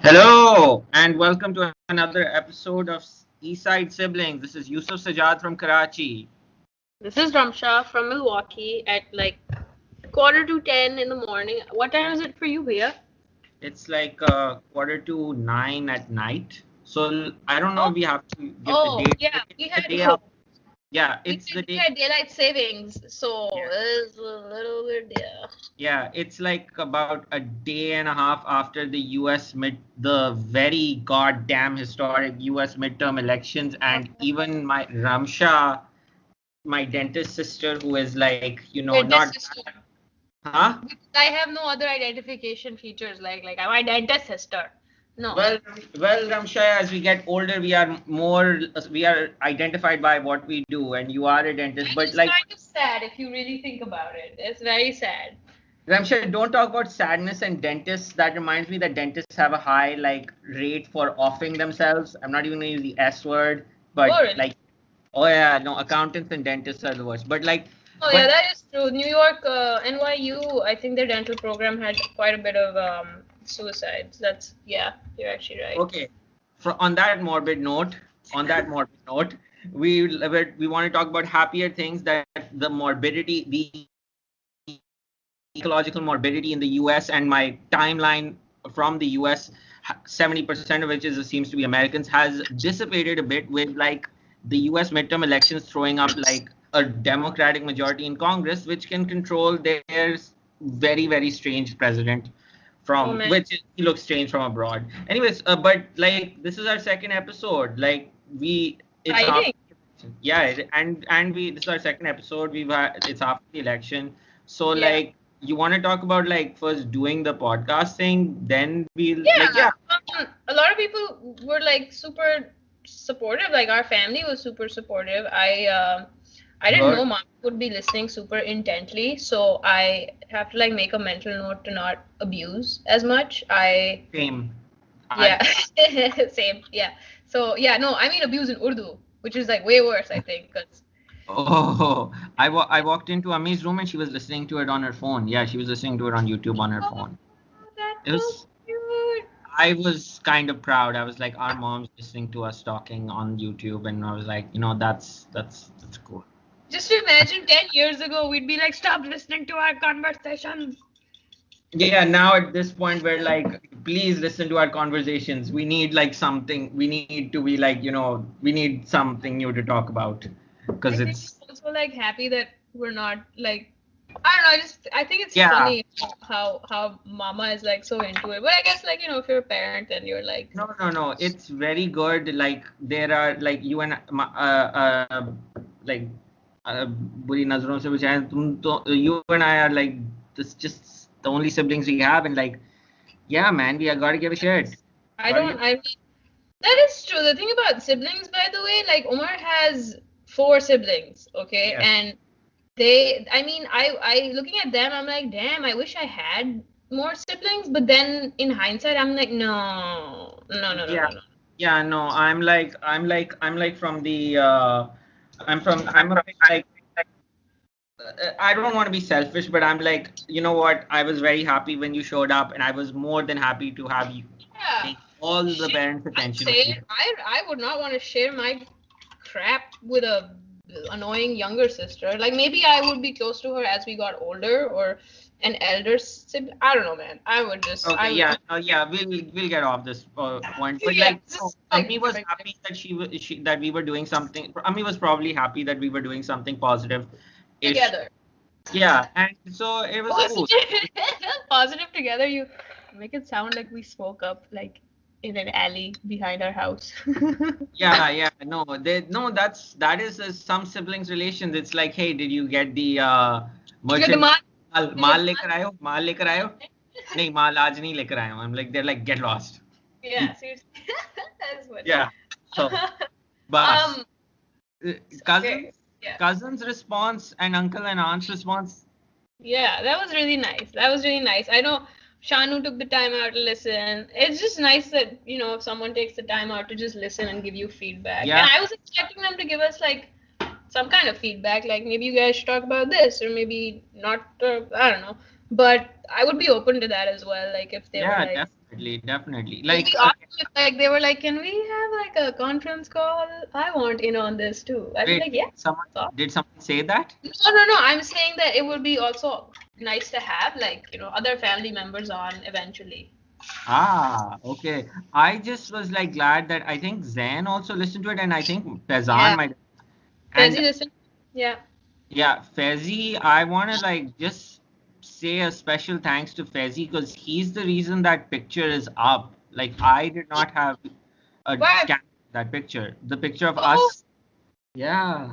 Hello and welcome to another episode of Seaside Siblings. This is Yousuf from Karachi. This is Ramsha from Milwaukee at like quarter to 10 in the morning. What time is it for you, Bhaiya? It's like quarter to 9 at night. So I don't know Oh, if we have to give the oh, date. yeah, But it's the day of, yeah, it's the we day. had daylight savings, so Yeah, it's a little bit yeah. yeah, it's like about a day and a half after the very goddamn historic US midterm elections, and even my Ramsha, my dentist sister, who is like, not Dentist sister. huh? I have no other identification features like I'm my dentist sister. No. Well, well, Ramshaya, as we get older, we are identified by what we do, and you are a dentist. Which But is like, kind of sad if you really think about it. It's very sad. Ramshaya, don't talk about sadness and dentists. That reminds me that dentists have a high like rate for offing themselves. I'm not even gonna use the S word, but Oh, really? like, oh yeah, no, accountants and dentists are the worst. But like, Oh yeah, but that is true. New York, NYU, I think their dental program had quite a bit of suicides. That's yeah, you're actually right. okay, on that morbid note, we want to talk about happier things that the ecological morbidity in the US and my timeline from the US, 70% of which seems to be Americans, has dissipated a bit with like the US midterm elections throwing up like a Democratic majority in Congress, which can control their very, very strange president Oh from man, which he looks strange from abroad. Anyways, but like this is our second episode. Like it's after, exciting. yeah, and we this is our second episode. It's after the election, so Yeah. like you want to talk about like first doing the podcast thing, then we'll like Yeah, yeah. a lot of people were like super supportive. Like our family was super supportive. I didn't Good. know mom would be listening super intently, so I have to like make a mental note to not abuse as much. Same. I Yeah, same. Yeah. So yeah, no, I mean abuse in Urdu, which is like way worse, I think, because oh I walked into Ami's room and she was listening to it on her phone. Yeah, she was listening to it on YouTube on her oh, phone. that's It so was cute. I was kind of proud. I was like, our mom's listening to us talking on YouTube, and I was like, that's cool. Just imagine 10 years ago, we'd be like, stop listening to our conversations. Yeah, now at this point, we're like, please listen to our conversations. We need like something. We need to be like, we need something new to talk about because I think it's I'm also like happy that we're not like I don't know, I think it's yeah. funny how mama is like so into it. But I guess like, if you're a parent and you're like No, no, no. It's very good. Like there are like you and like बुरी नजरों से बचाएं you and I are like this just the only siblings we have, and like yeah, man, we are gotta give a shit. I Gotta don't give. I mean that is true. The thing about siblings, by the way, like Umar has four siblings, okay? Yes. And I mean, I looking at them, I'm like, damn, I wish I had more siblings. But then in hindsight, I'm like, no, no, no, no, Yeah. no, no. Yeah. No, I'm like from the I'm a bit like I don't want to be selfish, but I'm like, you know what? I was very happy when you showed up, and I was more than happy to have you Yeah. take all the Shit, parents' I'd attention with say you. I would not want to share my crap with a annoying younger sister. Like maybe I would be close to her as we got older or an elder sibling. I don't know, man. Okay, I would yeah, yeah, we'll get off this point, but yeah, like, no, just like Ami was happy that that we were doing something. Ami was probably happy that we were doing something positive-ish. together. Yeah, and so it was cool. Positive, positive together. You make it sound like we spoke up like in an alley behind our house. Yeah, yeah, no, no, that is some siblings relations. It's like, hey, did you get the Did you get the merchant mark? Mall Did you mall get लेकर आए हो माल लेकर आए हो नहीं माल आज नहीं लेकर आए हो I'm like they're like get lost. yeah, seriously. That's funny. Yeah, so bus Um, cousins okay. Yeah. cousins response and uncle and aunt's response. Yeah, that was really nice. That was really nice. I know Shanu took the time out to listen. It's just nice that, if someone takes the time out to just listen and give you feedback. And Yeah, I was expecting them to give us like some kind of feedback, like maybe you guys should talk about this, or maybe not. I don't know. But I would be open to that as well. Like if they were Yeah, like, definitely. if Like, we asked them if like they were like, can we have like a conference call? I want in on this too. I'd be wait, like, yeah. did someone say that? No. I'm saying that it would be also nice to have like, other family members on eventually. Ah, okay. I just was like glad that I think Zen also listened to it, and I think Pezan Yeah. might. And Fezzi, listen. Yeah. yeah, Fezzi, I want to like just say a special thanks to Fezzi because he's the reason that picture is up. Like I did not have a Why? scan of that picture. The picture of Oh, us. Yeah.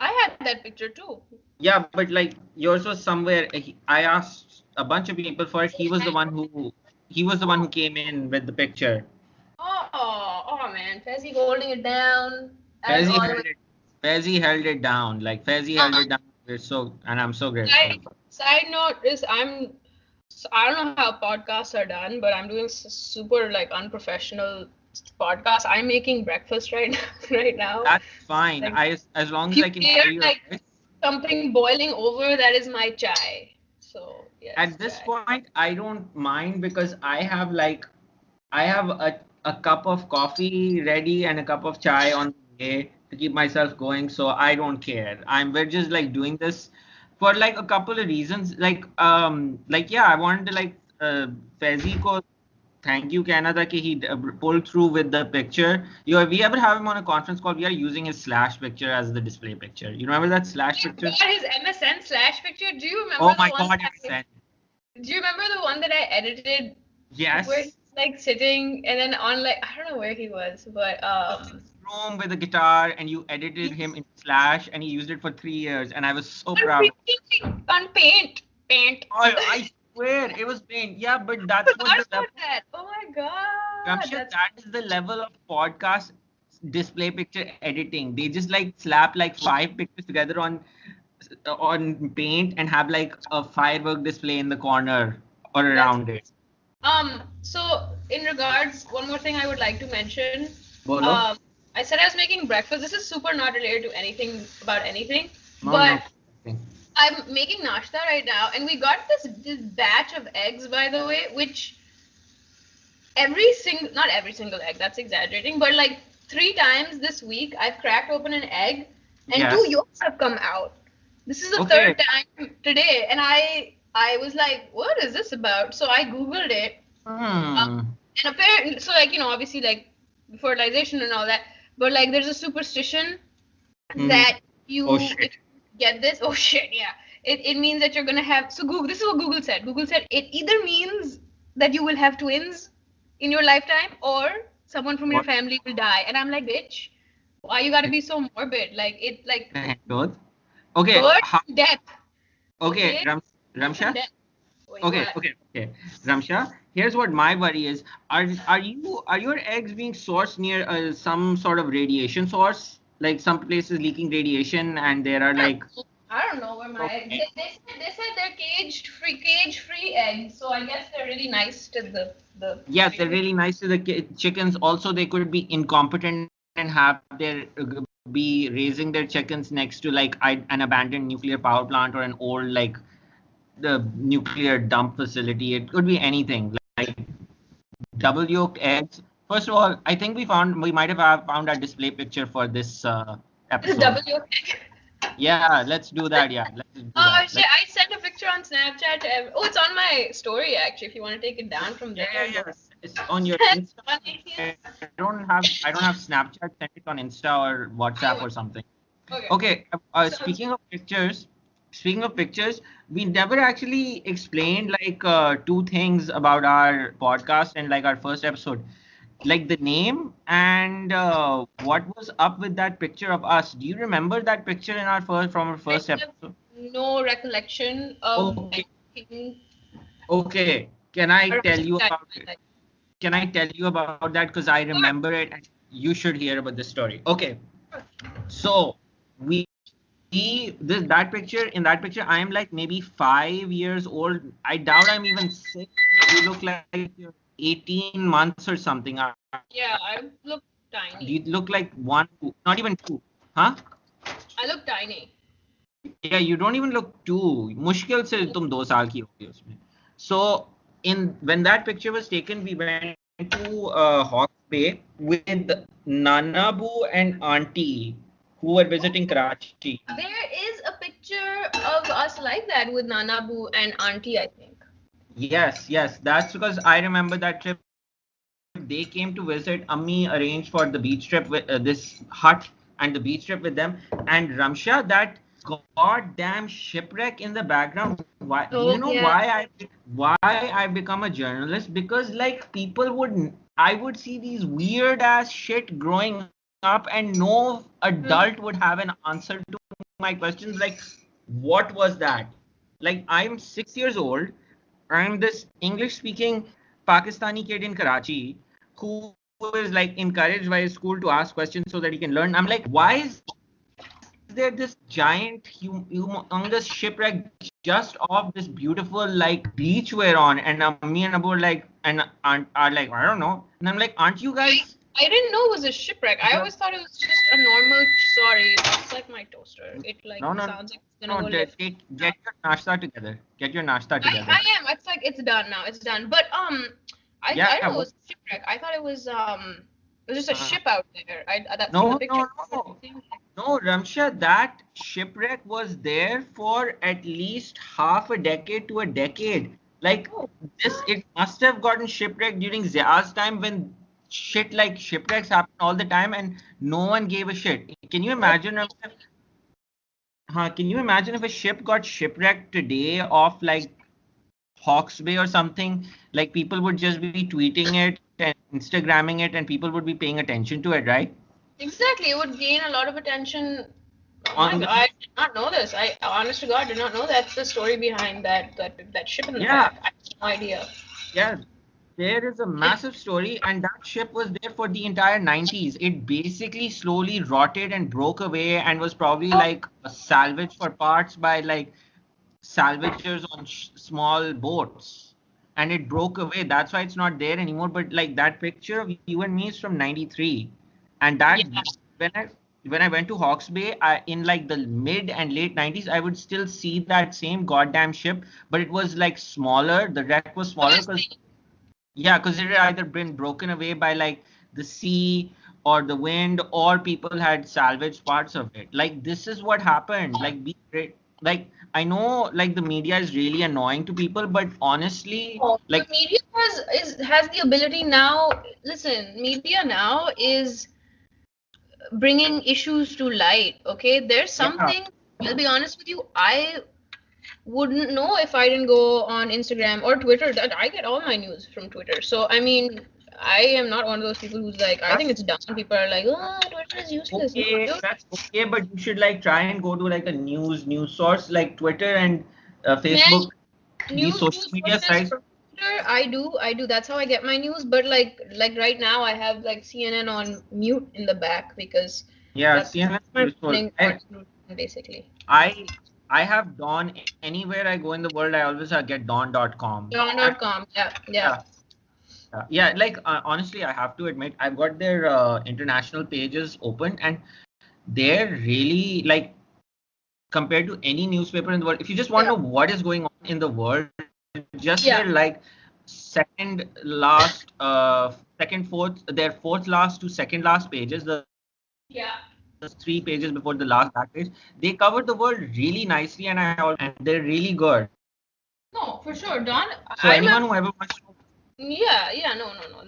I had that picture too. Yeah, but like yours was somewhere. I asked a bunch of people for it. He was the one who came in with the picture. Oh man, Fezzi holding it down as Fezzi held always. it. Fezzi held it down. Like Fezzi held it Um, down. And I'm so grateful. side note is I don't know how podcasts are done, but I'm doing super like unprofessional podcast. I'm making breakfast right now, right now. That's fine. Like As long if as you I can hear hear your like voice. something boiling over, that is my chai. So yes, At this chai. point, I don't mind because I have a cup of coffee ready and a cup of chai on the way to keep myself going, so I don't care. We're just like doing this for like a couple of reasons. Like yeah, I wanted to like Fezzi ko thank you कहना था कि he pulled through with the picture. If we ever have him on a conference call, we are using his slash picture as the display picture. You remember that slash You picture? got his MSN slash picture. Do you remember Oh the my one God, that MSN. do you remember the one that I edited where he's Yes. like sitting and then on like I don't know where he was, but Was in his room with a guitar and you edited him in Slash and he used it for 3 years and I was so proud. on paint. I swear it was pain. Yeah, but that's what Forgot the level, about that. Oh my god, Ramsha, that's that is the level of podcast display picture editing. They just like slap like 5 pictures together on paint and have like a firework display in the corner or that's around it. so in regards, one more thing I would like to mention. Bolo? Um, I said I was making breakfast. This is super not related to anything about anything, No, no. but I'm making nashta right now, and we got this batch of eggs, by the way, which not every single egg, that's exaggerating, but like 3 times this week I've cracked open an egg, and two Yes. yolks have come out. This is the Okay. third time today, and I was like, what is this about? So I googled it, Hmm. and apparently, so like obviously like fertilization and all that, but like there's a superstition Hmm. that Oh if shit. you get this, oh shit, yeah, it means that you're gonna have. So Google, this is what Google said. Google said it either means that you will have twins in your lifetime, or someone from your What? family will die. And I'm like, bitch, why you gotta be so morbid? Like it, like Both. Okay. birth and death. Okay, Okay, birth and Ramsha. death. Wait, Okay, what? okay, okay. Ramsha, here's what my worry is. Are your eggs being sourced near some sort of radiation source? Like some places leaking radiation, and there are like. I don't know where my eggs. Okay. They said they're cage free eggs, so I guess they're really nice to the Yeah, they're really nice to the chickens. Also, they could be incompetent and have be raising their chickens next to like an abandoned nuclear power plant or an old like the nuclear dump facility. It could be anything. Like double yolked eggs. First of all, I think we might have found our display picture for this This episode. W. Yeah, let's do that. Yeah, let's do Oh that. shit! I sent a picture on Snapchat. Oh, it's on my story actually. If you want to take it down from there. Yeah. It's on your That's Insta. funny. Yeah. I don't have Snapchat. Send it on Insta or WhatsApp or something. Okay. Okay. Sounds Speaking of pictures, we never actually explained like 2 things about our podcast and like our first episode, like the name and what was up with that picture of us. Do you remember that picture in our I first have episode? no recollection of Okay. anything Okay. Can I around tell you that. about it? Can I tell you about that? Because I remember it and you should hear about this story. Okay. So we that picture in that picture I am like maybe 5 years old. I doubt I'm even 6. You look like you're 18 months or something. Yeah, I look You tiny. look like 1, 2, not even 2. Huh? I look tiny. Yeah, you don't even look too. मुश्किल से तुम 2 साल की होगी उसमें. So when that picture was taken, we went to Hawke's Bay with Nanabu and Auntie, who were visiting Karachi. There is a picture of us like that with Nanabu and Auntie, I think. Yes. That's because I remember that trip. They came to visit. Ammi arranged for the beach trip with this hut and the beach trip with them. And Ramsha, that goddamn shipwreck in the background. Why? Do you know Oh yeah. why I become a journalist? Because like people would, I would see these weird ass shit growing up, and no adult would have an answer to my questions. Like, what was that? Like, I'm 6 years old. I'm this English speaking Pakistani kid in Karachi who is like encouraged by his school to ask questions so that he can learn. I'm like, why is there this giant, humongous shipwreck just off this beautiful like beach we're on? And me and Abu are like, are like, I don't know. And I'm like, aren't you guys? I didn't know it was a shipwreck. I always thought it was just a normal. Sorry, that's like my toaster. It like No, sounds like it's gonna go left. get your nashta together. Get your nashta together. I am. It's like it's done now. It's done. But I Yeah. didn't know it was a shipwreck. I thought it was just a ship out there. That's from the No, picture. no, Ramsha, that shipwreck was there for at least half a decade to a decade. Like Oh, this, it must have gotten shipwrecked during Zia's time when shit like shipwrecks happen all the time and no one gave a shit. Can you imagine, Ramsha? Can you imagine if a ship got shipwrecked today off like Hawke's Bay or something? Like people would just be tweeting it and Instagramming it, and people would be paying attention to it, right? exactly. It would gain a lot of attention. Oh my On God, the I did not know this. I honest to God did not know that's the story behind that ship in the Yeah, back. I had no idea. yeah. There is a massive story, and that ship was there for the entire 90s. It basically slowly rotted and broke away and was probably Oh, like a salvage for parts by like salvagers on small boats. And it broke away. That's why it's not there anymore. But like that picture of you and me is from 93. And that yeah. when I when I went to Hawke's Bay in like the mid and late 90s, I would still see that same goddamn ship, but it was like smaller. The wreck was smaller because Obviously. yeah, because it had either been broken away by like the sea or the wind, or people had salvaged parts of it. Like this is what happened. Like be great. Like I know, like the media is really annoying to people, but honestly, Oh, like but media has the ability now. Listen, media now is bringing issues to light. Okay, there's yeah, something. I'll be honest with you. I wouldn't know if I didn't go on Instagram or Twitter. That I get all my news from Twitter. So I mean, I am not one of those people who's like, I think that's it's dumb. People are like, oh, Twitter is useless. No, okay. dude. That's okay, but you should like try and go to like a news source like Twitter and Man, Facebook, these social news media sources sites. from Twitter, I do. That's how I get my news. But like right now, I have like CNN on mute in the back because Yeah, that's CNN is my useful. morning routine, basically. I I have Dawn anywhere I go in the world. I always get Dawn.com. Dawn.com. Yeah, yeah. Yeah, yeah. Like honestly, I have to admit, I've got their international pages open, and they're really like compared to any newspaper in the world. If you just want Yeah. to know what is going on in the world, just Yeah. their like second last, second fourth, their fourth last to second last pages, the 3 pages before the last back page, they cover the world really nicely, and they're really good. No, for sure. Dawn, So I remember. anyone who ever wants to, Yeah,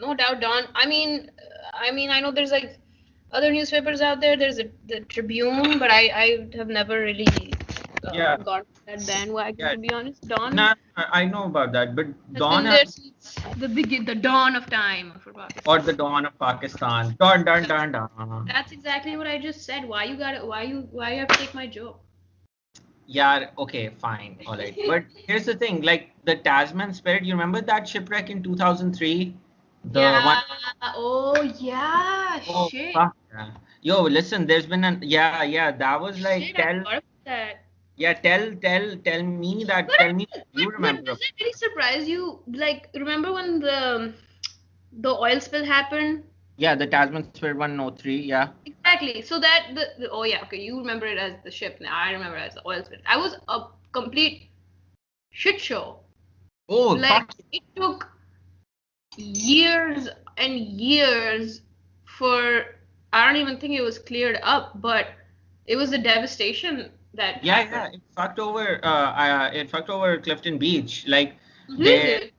no doubt, Dawn. I know there's like other newspapers out there. There's the Tribune, but I have never really yeah, got that bandwagon yeah, to be honest. Dawn nah, I know about that, but has Dawn been has, there since the dawn of time for or Pakistan. the Dawn of Pakistan. Dun dun dun dun. That's exactly what I just said. Why you have to take my joke? Yeah, okay, fine, all right. But here's the thing, like the Tasman Spirit, you remember that shipwreck in 2003? The one, Yeah. Oh yeah. oh Shit. fuck. Yeah. Yo, listen, there's been an, yeah, that was like, Shit. I forgot about that. yeah, tell me that, But tell me you but remember. does it really surprise you? Like, remember when the oil spill happened? Yeah, the Tasman Spirit 103, yeah. Exactly. So that oh yeah, okay, you remember it as the ship. Now I remember it as the oil spill. I was a complete shit show. Oh, Like it took years and years for I don't even think it was cleared up, but it was the devastation that yeah, happened. it fucked over Clifton Beach. Like they Completely.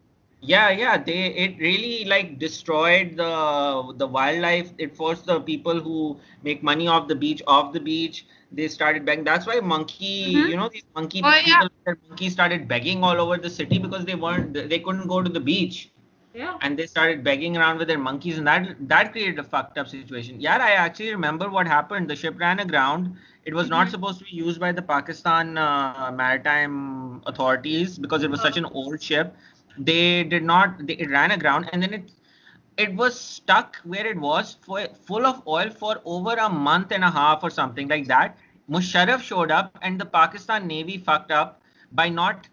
it really like destroyed the wildlife. It forced the people who make money off the beach. They started begging. That's why Mm-hmm. these monkey Oh yeah. people, their monkeys started begging all over the city because they couldn't go to the beach, Yeah. and they started begging around with their monkeys, and that created a fucked up situation. Yeah, I actually remember what happened. The ship ran aground. It was not Mm-hmm. supposed to be used by the Pakistan maritime authorities because it was such an old ship. They did not. It ran aground, and then it was stuck where it was for full of oil for over a month and a half or something like that. Musharraf showed up, and the Pakistan Navy fucked up by not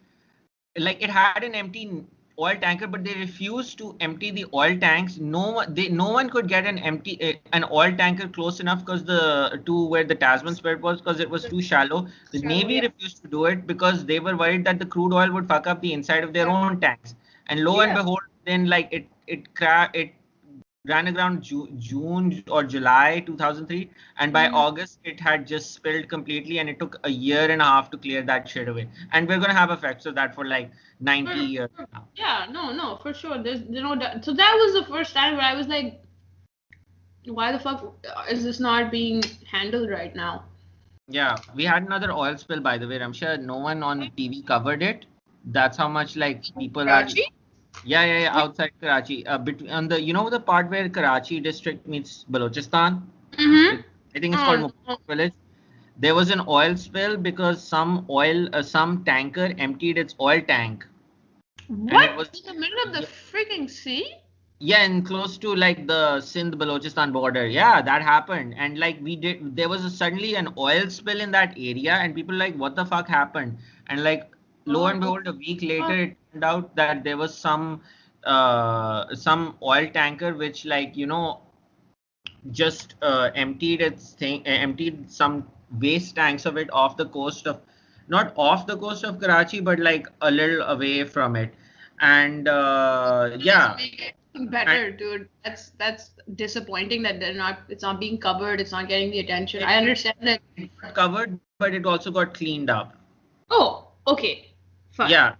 like it had an empty oil tanker, but they refused to empty the oil tanks. No one could get an oil tanker close enough because the to where the Tasman Strait was, because it was too shallow. The Shallow, Navy yeah. refused to do it because they were worried that the crude oil would fuck up the inside of their own tanks. And lo and Yeah. behold, then like it ran around June or July 2003, and by Mm. August it had just spilled completely, and it took a year and a half to clear that shit away. And we're gonna have effects of that for like 90 years now. Yeah, no, for sure. There's no doubt. So that was the first time where I was like, why the fuck is this not being handled right now? Yeah, we had another oil spill, by the way. I'm sure no one on TV covered it. That's how much like people are. Karachi? Yeah, outside Karachi, between on the the part where Karachi district meets Balochistan. Mm-hmm. It, I think it's called Oh no. Mubarak Village. There was an oil spill because some tanker emptied its oil tank, and What? it was In the middle of the yeah, freaking sea? yeah, and close to like the Sindh Balochistan border. Yeah, that happened, and like there was suddenly an oil spill in that area, and people like, what the fuck happened? And like, lo and Oh, behold, a week later, it turned out that there was some oil tanker which just emptied some waste tanks of it off the coast of, not off the coast of Karachi, but like a little away from it. And doesn't yeah, make it and better, dude. That's disappointing that it's not being covered, it's not getting the attention. it, I understand that. it got covered, but it also got cleaned up. Oh, okay. Fine. Yeah,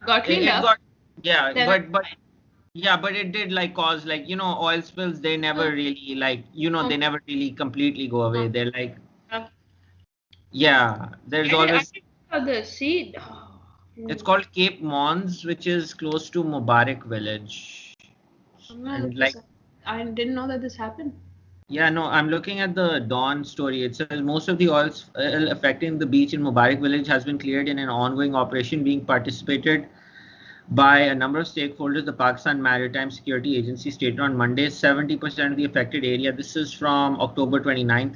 Got cleaned it up. got, yeah, Then but yeah, but it did like cause like oil spills. They never really like they never really completely go away. They're like, yeah, there's I always. didn't know the sea. It's called Cape Mons, which is close to Mubarak village. I'm gonna And look like, this up. I didn't know that this happened. yeah, no, I'm looking at the Dawn story. It says most of the oil affecting the beach in Mubarak village has been cleared in an ongoing operation being participated by a number of stakeholders. The Pakistan Maritime Security Agency stated on Monday 70% of the affected area, this is from October 29th,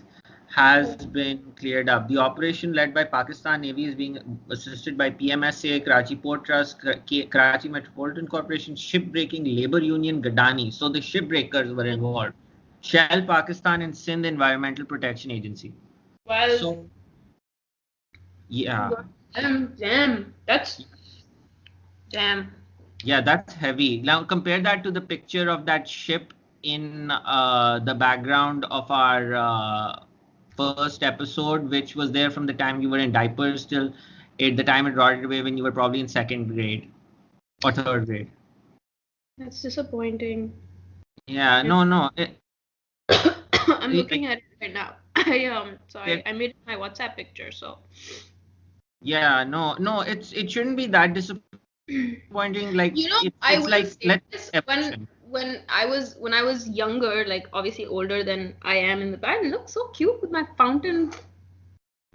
has been cleared up. The operation led by Pakistan Navy is being assisted by PMSA, Karachi Port Trust, Karachi Metropolitan Corporation, Shipbreaking Labor Union, Gadani. So the shipbreakers were involved. Shell Pakistan and Sindh Environmental Protection Agency. Well, So yeah. damn. Damn. Yeah, that's heavy. Now compare that to the picture of that ship in the background of our first episode, which was there from the time you were in diapers till the time it rotted away when you were probably in second grade or third grade. That's disappointing. Yeah, no. I'm Like, looking at it right now. there- I made my WhatsApp picture, so yeah, no. It shouldn't be that disappointing. Like I it's will like say let this evolution. when I was younger, like obviously older than I am in the past, I look so cute with my fountain Mhm.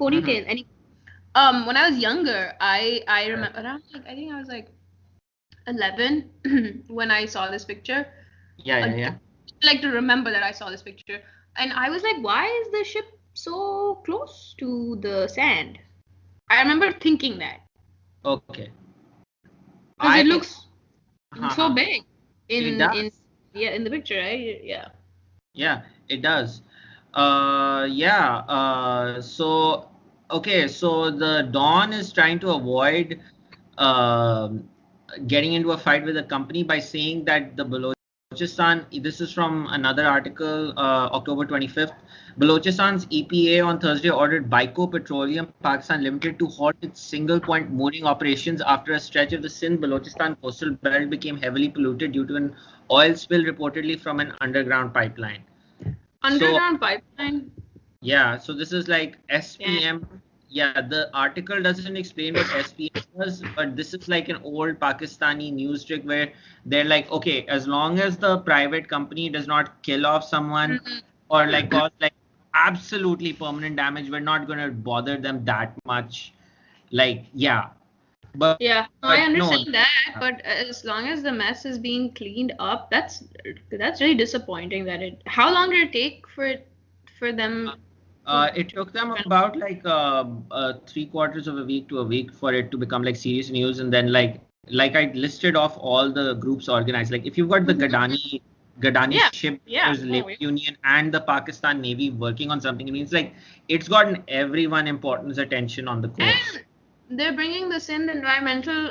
ponytail. And when I was younger, I remember around like I think I was like 11 when I saw this picture. Yeah. I like to remember that I saw this picture, and I was like, why is the ship so close to the sand? I remember thinking that Okay. because it I looks so uh big It in does. yeah in the picture, right? Yeah. Yeah, it does. Yeah. Okay. So the Dawn is trying to avoid um getting into a fight with the company by saying that the Balochistan, this is from another article, October 25th. Balochistan's EPA on Thursday ordered Baiko Petroleum Pakistan Limited to halt its single point mooring operations after a stretch of the Sindh Balochistan coastal belt became heavily polluted due to an oil spill reportedly from an underground pipeline. So Underground pipeline. yeah, so this is like Yeah. SPM. Yeah, the article doesn't explain what SPM was, but this is like an old Pakistani news trick where they're like, okay, as long as the private company does not kill off someone or like cause like absolutely permanent damage, we're not gonna bother them that much. Like, yeah, but Yeah, no, I but no, understand that, but as long as the mess is being cleaned up, that's really disappointing that it. How long did it take for it for them It to took them about like 3/4 of a week to a week for it to become like serious news, and then like I listed off all the groups organized. Like if you've got the Gadani Yeah, yeah, Shipbuilders no, Labor Union and the Pakistan Navy working on something, it means like it's gotten everyone importance attention on the coast. and they're bringing this in the environmental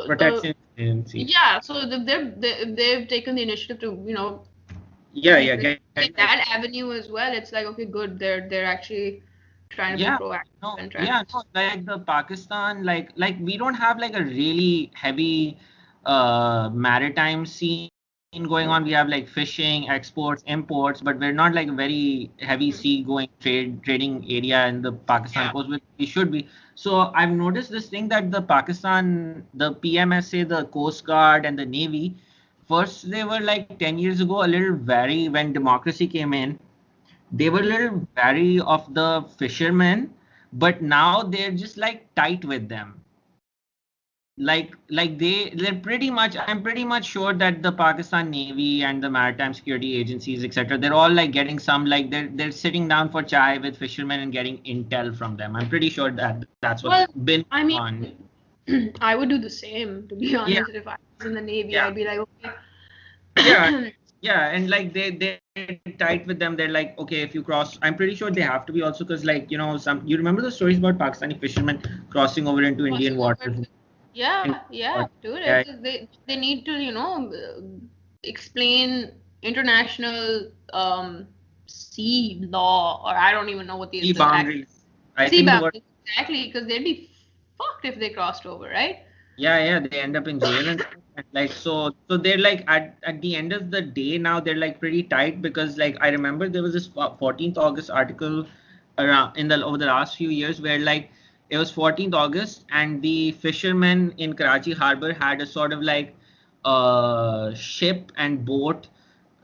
Protection Agency. yeah, so they've taken the initiative to Yeah, yeah, take like that avenue as well. It's like, okay, good, they're actually trying to be yeah, proactive no, and trying yeah, to. no, like the Pakistan, like we don't have like a really heavy maritime scene going on. We have like fishing, exports, imports, but we're not like a very heavy sea going trading area in the Pakistan Yeah. coast, which we should be. So I've noticed this thing that the Pakistan, the PMSA, the Coast Guard, and the Navy, first they were like 10 years ago a little wary when democracy came in. They were a little wary of the fishermen, but now they're just like tight with them. They're pretty much, I'm pretty much sure that the Pakistan Navy and the maritime security agencies, etc., they're all like getting some like they're sitting down for chai with fishermen and getting intel from them. I'm pretty sure that that's what's Well, been I mean, on. I would do the same, to be Yeah, honest. If I was in the Navy, yeah. I'd be like, Yeah, okay. yeah, and like they're tight with them. They're like, okay, if you cross, I'm pretty sure they have to be also because like some you remember the stories about Pakistani fishermen crossing over into Indian Crossing over waters. to, yeah, In, yeah, dude. yeah, They need to, explain international sea law, or I don't even know what sea the actual boundaries. I sea think the word. boundaries exactly, because they'd be fucked if they crossed over, right? Yeah, yeah, they end up in jail and stuff. And like so they're like at the end of the day now they're like pretty tight because like I remember there was this 14th August article around in the over the last few years where like it was 14th August and the fishermen in Karachi harbor had a sort of like ship and boat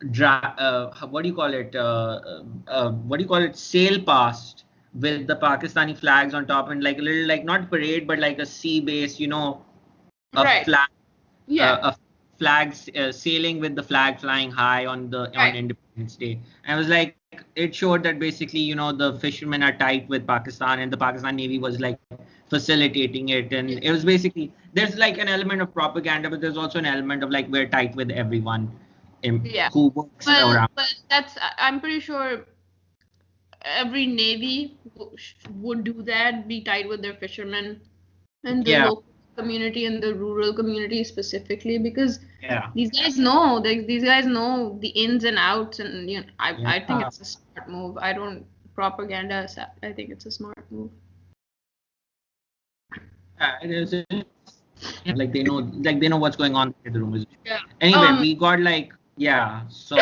what do you call it what do you call it sail past with the Pakistani flags on top and like a little like not parade but like a sea base a Right. flag Yeah. a flag sailing with the flag flying high on Right. Independence Day. And I was like, it showed that basically, the fishermen are tight with Pakistan, and the Pakistan Navy was like facilitating it. And it was basically there's like an element of propaganda, but there's also an element of like we're tight with everyone Yeah. who works Well, around. but I'm pretty sure every navy would do that, be tight with their fishermen and the Yeah, local community and the rural community specifically, because yeah, these guys know the ins and outs, and I think yeah. it's a smart move. I don't propaganda aside, I think it's a smart move. Yeah, it is. Yeah, like they know what's going on in the room. Yeah. Anyway, we got like yeah, so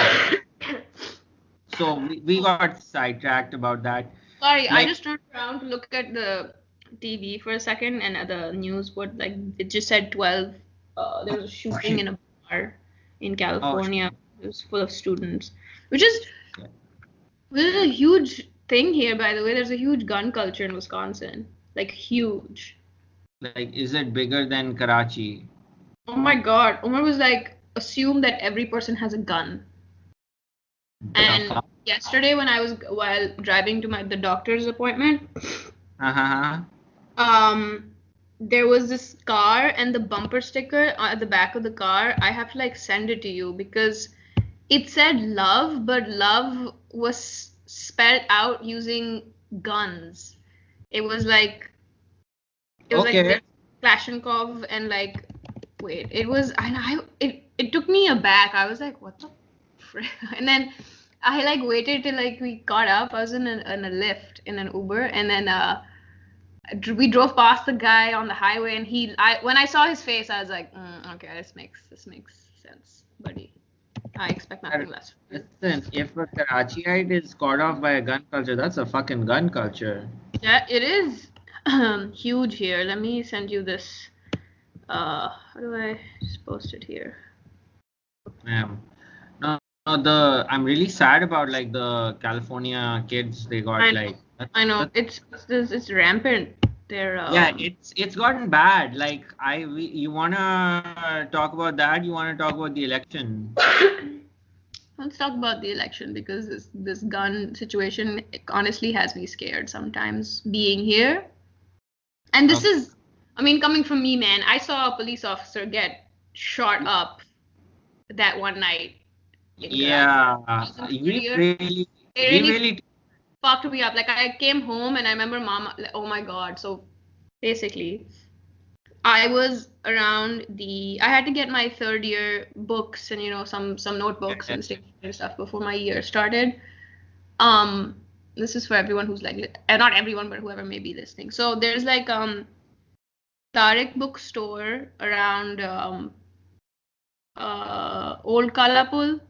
we got sidetracked about that. Sorry, I Like just turned around to look at the TV for a second, and the news would like it just said 12. There was a oh shooting shit, in a bar in oh California. shit. It was full of students, which is a huge thing here, by the way. There's a huge gun culture in Wisconsin, like huge. Like is it bigger than Karachi? Oh my God, Umar was like, assume that every person has a gun. The And fuck? yesterday, when I was while driving to the doctor's appointment, Uh-huh. um there was this car and the bumper sticker at the back of the car. I have to like send it to you because it said love, but love was spelled out using guns. It was like Okay. Kalashnikov and like wait, it took me aback. I was like, what the frick? And then I like waited till like we got up. I was in a lift in an Uber, and then we drove past the guy on the highway, and when I saw his face, I was like, okay, this makes sense, buddy. I expect nothing less. Listen, if a Karachiite is caught off by a gun culture, that's a fucking gun culture. Yeah, it is huge here. Let me send you this. How do I just post it here? No, I'm really sad about like the California kids. They got like. I know it's rampant. They're Yeah, it's gotten bad. Like you wanna talk about that? You wanna talk about the election? Let's talk about the election because this gun situation honestly has me scared sometimes being here. And this is, I mean, coming from me, man. I saw a police officer get shot up that one night. Yeah, we really fucked me up. Like I came home and I remember mom, like, oh my god. So basically, I was around I had to get my third year books and some notebooks and stuff before my year started. This is for everyone who's like, not everyone, but whoever may be listening. So there's like Tariq bookstore around Old Kalapul,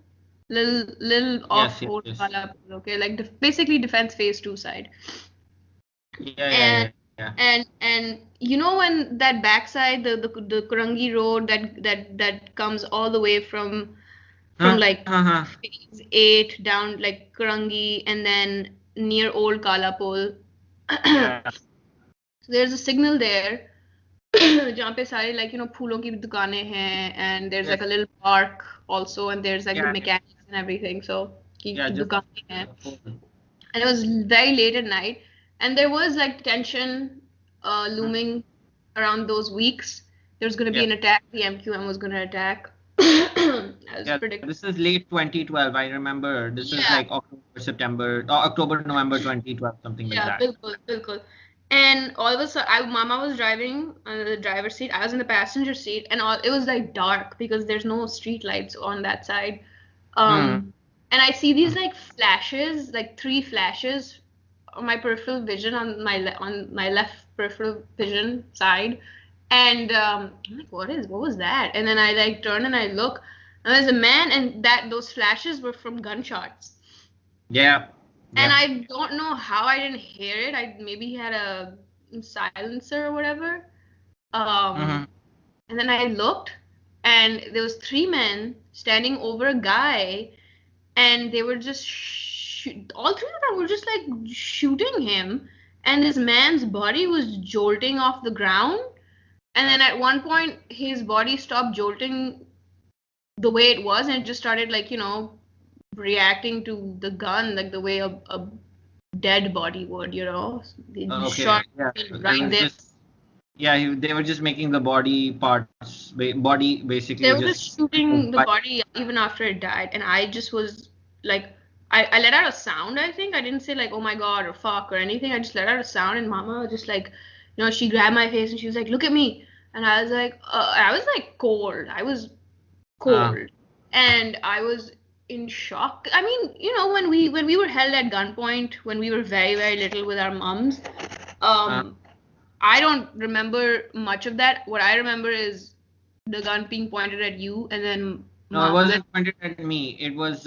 little off Old Kalapul, okay, like basically Defense Phase 2 side. Yeah. And you know when that backside, the Kurangi road that comes all the way from like Phase 8 down like Kurangi and then near Old Kalapul. So there's a signal there. जहाँ पे सारे like फूलों की दुकानें हैं and there's like a little park also and there's like the mechanics and everything, so की दुकानें हैं. And it was very late at night and there was like tension looming around those weeks. There was going to be an attack. The MQM was going to attack. This is late 2012. I remember. This is like October, November 2012, something like that. Bilkul. And all of a sudden, Mama was driving on the driver's seat. I was in the passenger seat, and it was like dark because there's no street lights on that side. And I see these like flashes, like 3 flashes on my peripheral vision on my left peripheral vision side. And I'm like, what was that? And then I like turn and I look, and there's a man, and those flashes were from gunshots. Yeah. And I don't know how I didn't hear it. Maybe he had a silencer or whatever. And then I looked, and there was 3 men standing over a guy, and they were just all 3 of them were just like shooting him, and this man's body was jolting off the ground. And then at one point, his body stopped jolting the way it was, and it just started like, reacting to the gun like the way a dead body would, shot right there. They were just making the body parts, basically. They were just shooting the body even after it died, and I just was like, I let out a sound. I think I didn't say like, oh my god or fuck or anything. I just let out a sound, and Mama just like, she grabbed my face and she was like, look at me, and I was like cold. I was cold, and I was in shock. I mean, when we were held at gunpoint when we were very, very little with our moms, I don't remember much of that. What I remember is the gun being pointed at you, and then no, it wasn't pointed at me. It was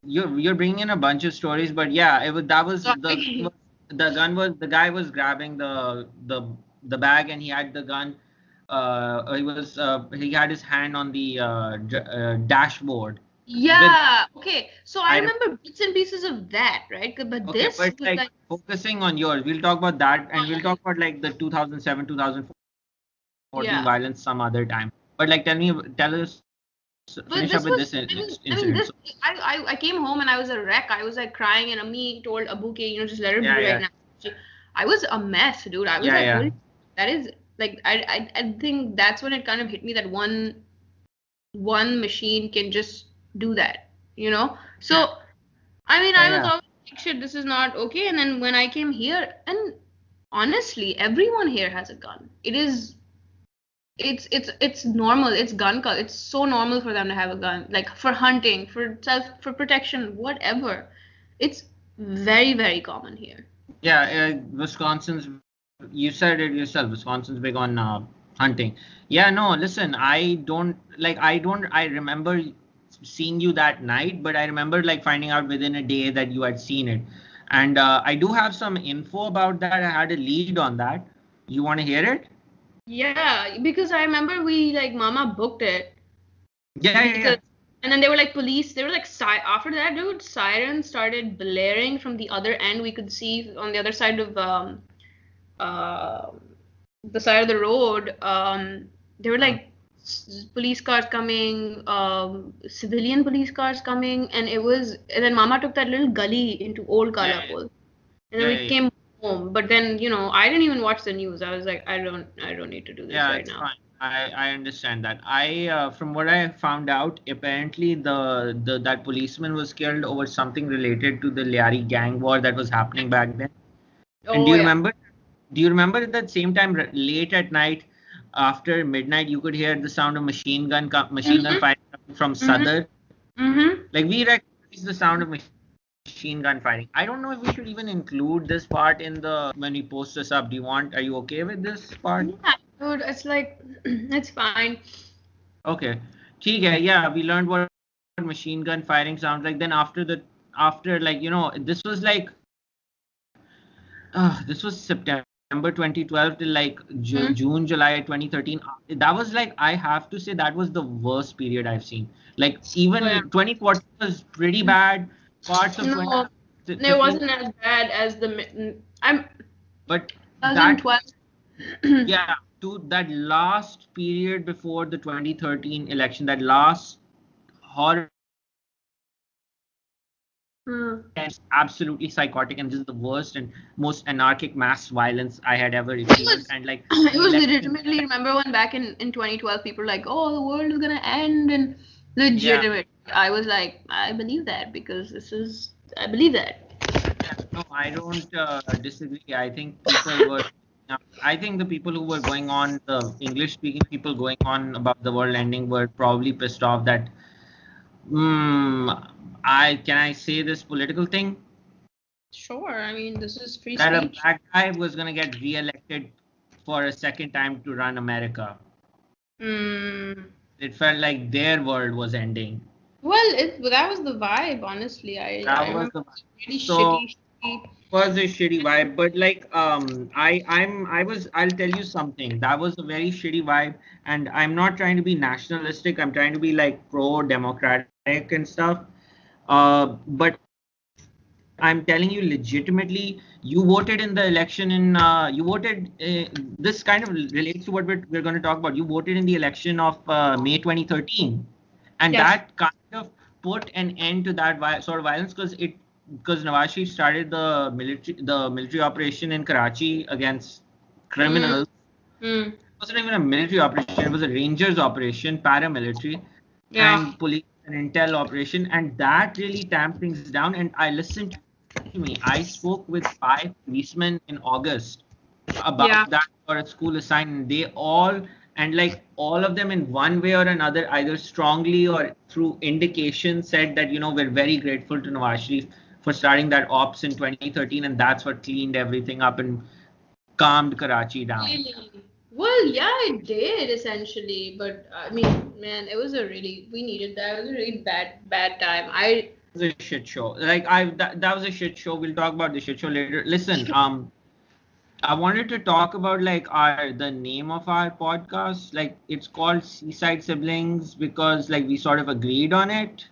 you're bringing in a bunch of stories, but yeah, the guy was grabbing the bag, and he had the gun. He had his hand on the dashboard. Yeah. Okay. So I remember bits and pieces of that, right? But this was like focusing on yours. We'll talk about that, and we'll talk about like the 2007, 2014 violence some other time. But like, tell us. Finish up with this incident. I came home and I was a wreck. I was like crying, and Ammi told Abu, just let her be right now. I was a mess, dude. I was like, that is. Like I think that's when it kind of hit me that one machine can just do that, So I mean, I was Yeah. always like, shit, this is not okay. And then when I came here, and honestly, everyone here has a gun. It's normal. It's gun culture. It's so normal for them to have a gun, like for hunting, for protection, whatever. It's very, very common here. Yeah, Wisconsin's, you said it yourself, Wisconsin's big on hunting. Yeah, no, listen, I remember seeing you that night, but I remember like finding out within a day that you had seen it. And I do have some info about that. I had a lead on that. You want to hear it? Yeah, because I remember we like Mama booked it Yeah, yeah, because, yeah. and then they were like police. They were like after that, dude, sirens started blaring from the other end. We could see on the other side of uh the side of the road. There were Uh, like police cars coming, civilian police cars coming, and it was. And then Mama took that little gully into Old yeah, yeah, Kalapur, and then yeah, we yeah, yeah. came home. But then I didn't even watch the news. I was like, I don't need to do this Yeah, right it's now. fine. I understand that. From what I found out, apparently the that policeman was killed over something related to the Liari gang war that was happening back then. And Oh yeah. do you remember at that same time, late at night, after midnight, you could hear the sound of machine gun Mhm. firing coming from Mhm. Sadr. Mhm. Like we recognize the sound of machine gun firing. I don't know if we should even include this part in the when we post this up. Do you want? Are you okay with this part? Yeah, dude, it's like it's fine. Okay. ठीक है. Yeah, we learned what machine gun firing sounds like. Then after like this was September 2012 till like Mhm. June, July 2013. That was like, I have to say, that was the worst period I've seen. Like Oh yeah. even 2014 was pretty bad. Parts of No, it 2015, wasn't as bad as I'm but that 2012. yeah, to that last period before the 2013 election, that last horrible Hmm. absolutely psychotic, and this is the worst and most anarchic mass violence I had ever It experienced. was And like it the was election, legitimately, remember when back in 2012 people were like, oh, the world is gonna end, and yeah, legitimate. I was like, I believe that because I believe that. yeah, no, I don't disagree. I think people were, I think the people who were going on, the English speaking people going on about the world ending, were probably pissed off that, can I say this political thing? Sure, I mean, this is free That a speech. black guy was going to get re-elected for a second time to run America. Hmm. It felt like their world was ending. Well, that was the vibe, honestly. I That was remember the it was really so shitty. was a shitty vibe, but like I'll tell you something. That was a very shitty vibe, and I'm not trying to be nationalistic. I'm trying to be like pro-democratic and stuff. But I'm telling you legitimately, you voted in the election you voted, this kind of relates to what we're going to talk about. You voted in the election of May 2013, and Yes. that kind of put an end to that sort of violence, because Nawaz Sharif started the military operation in Karachi against Mm, criminals. mm, It wasn't even a military operation; it was a Rangers operation, paramilitary, yeah. and police and intel operation, and that really tamped things down. And I listened to me. I spoke with 5 policemen in August about Yeah. that for a school assignment. They all, and like all of them in one way or another, either strongly or through indication, said that we're very grateful to Nawaz Sharif for starting that ops in 2013, and that's what cleaned everything up and calmed Karachi down. Really? Well, yeah, it did essentially, but I mean, man, we needed that. It was a really bad time. It was a shit show. Like that was a shit show. We'll talk about the shit show later. Listen, I wanted to talk about like the name of our podcast. Like it's called Seaside Siblings because like we sort of agreed on it.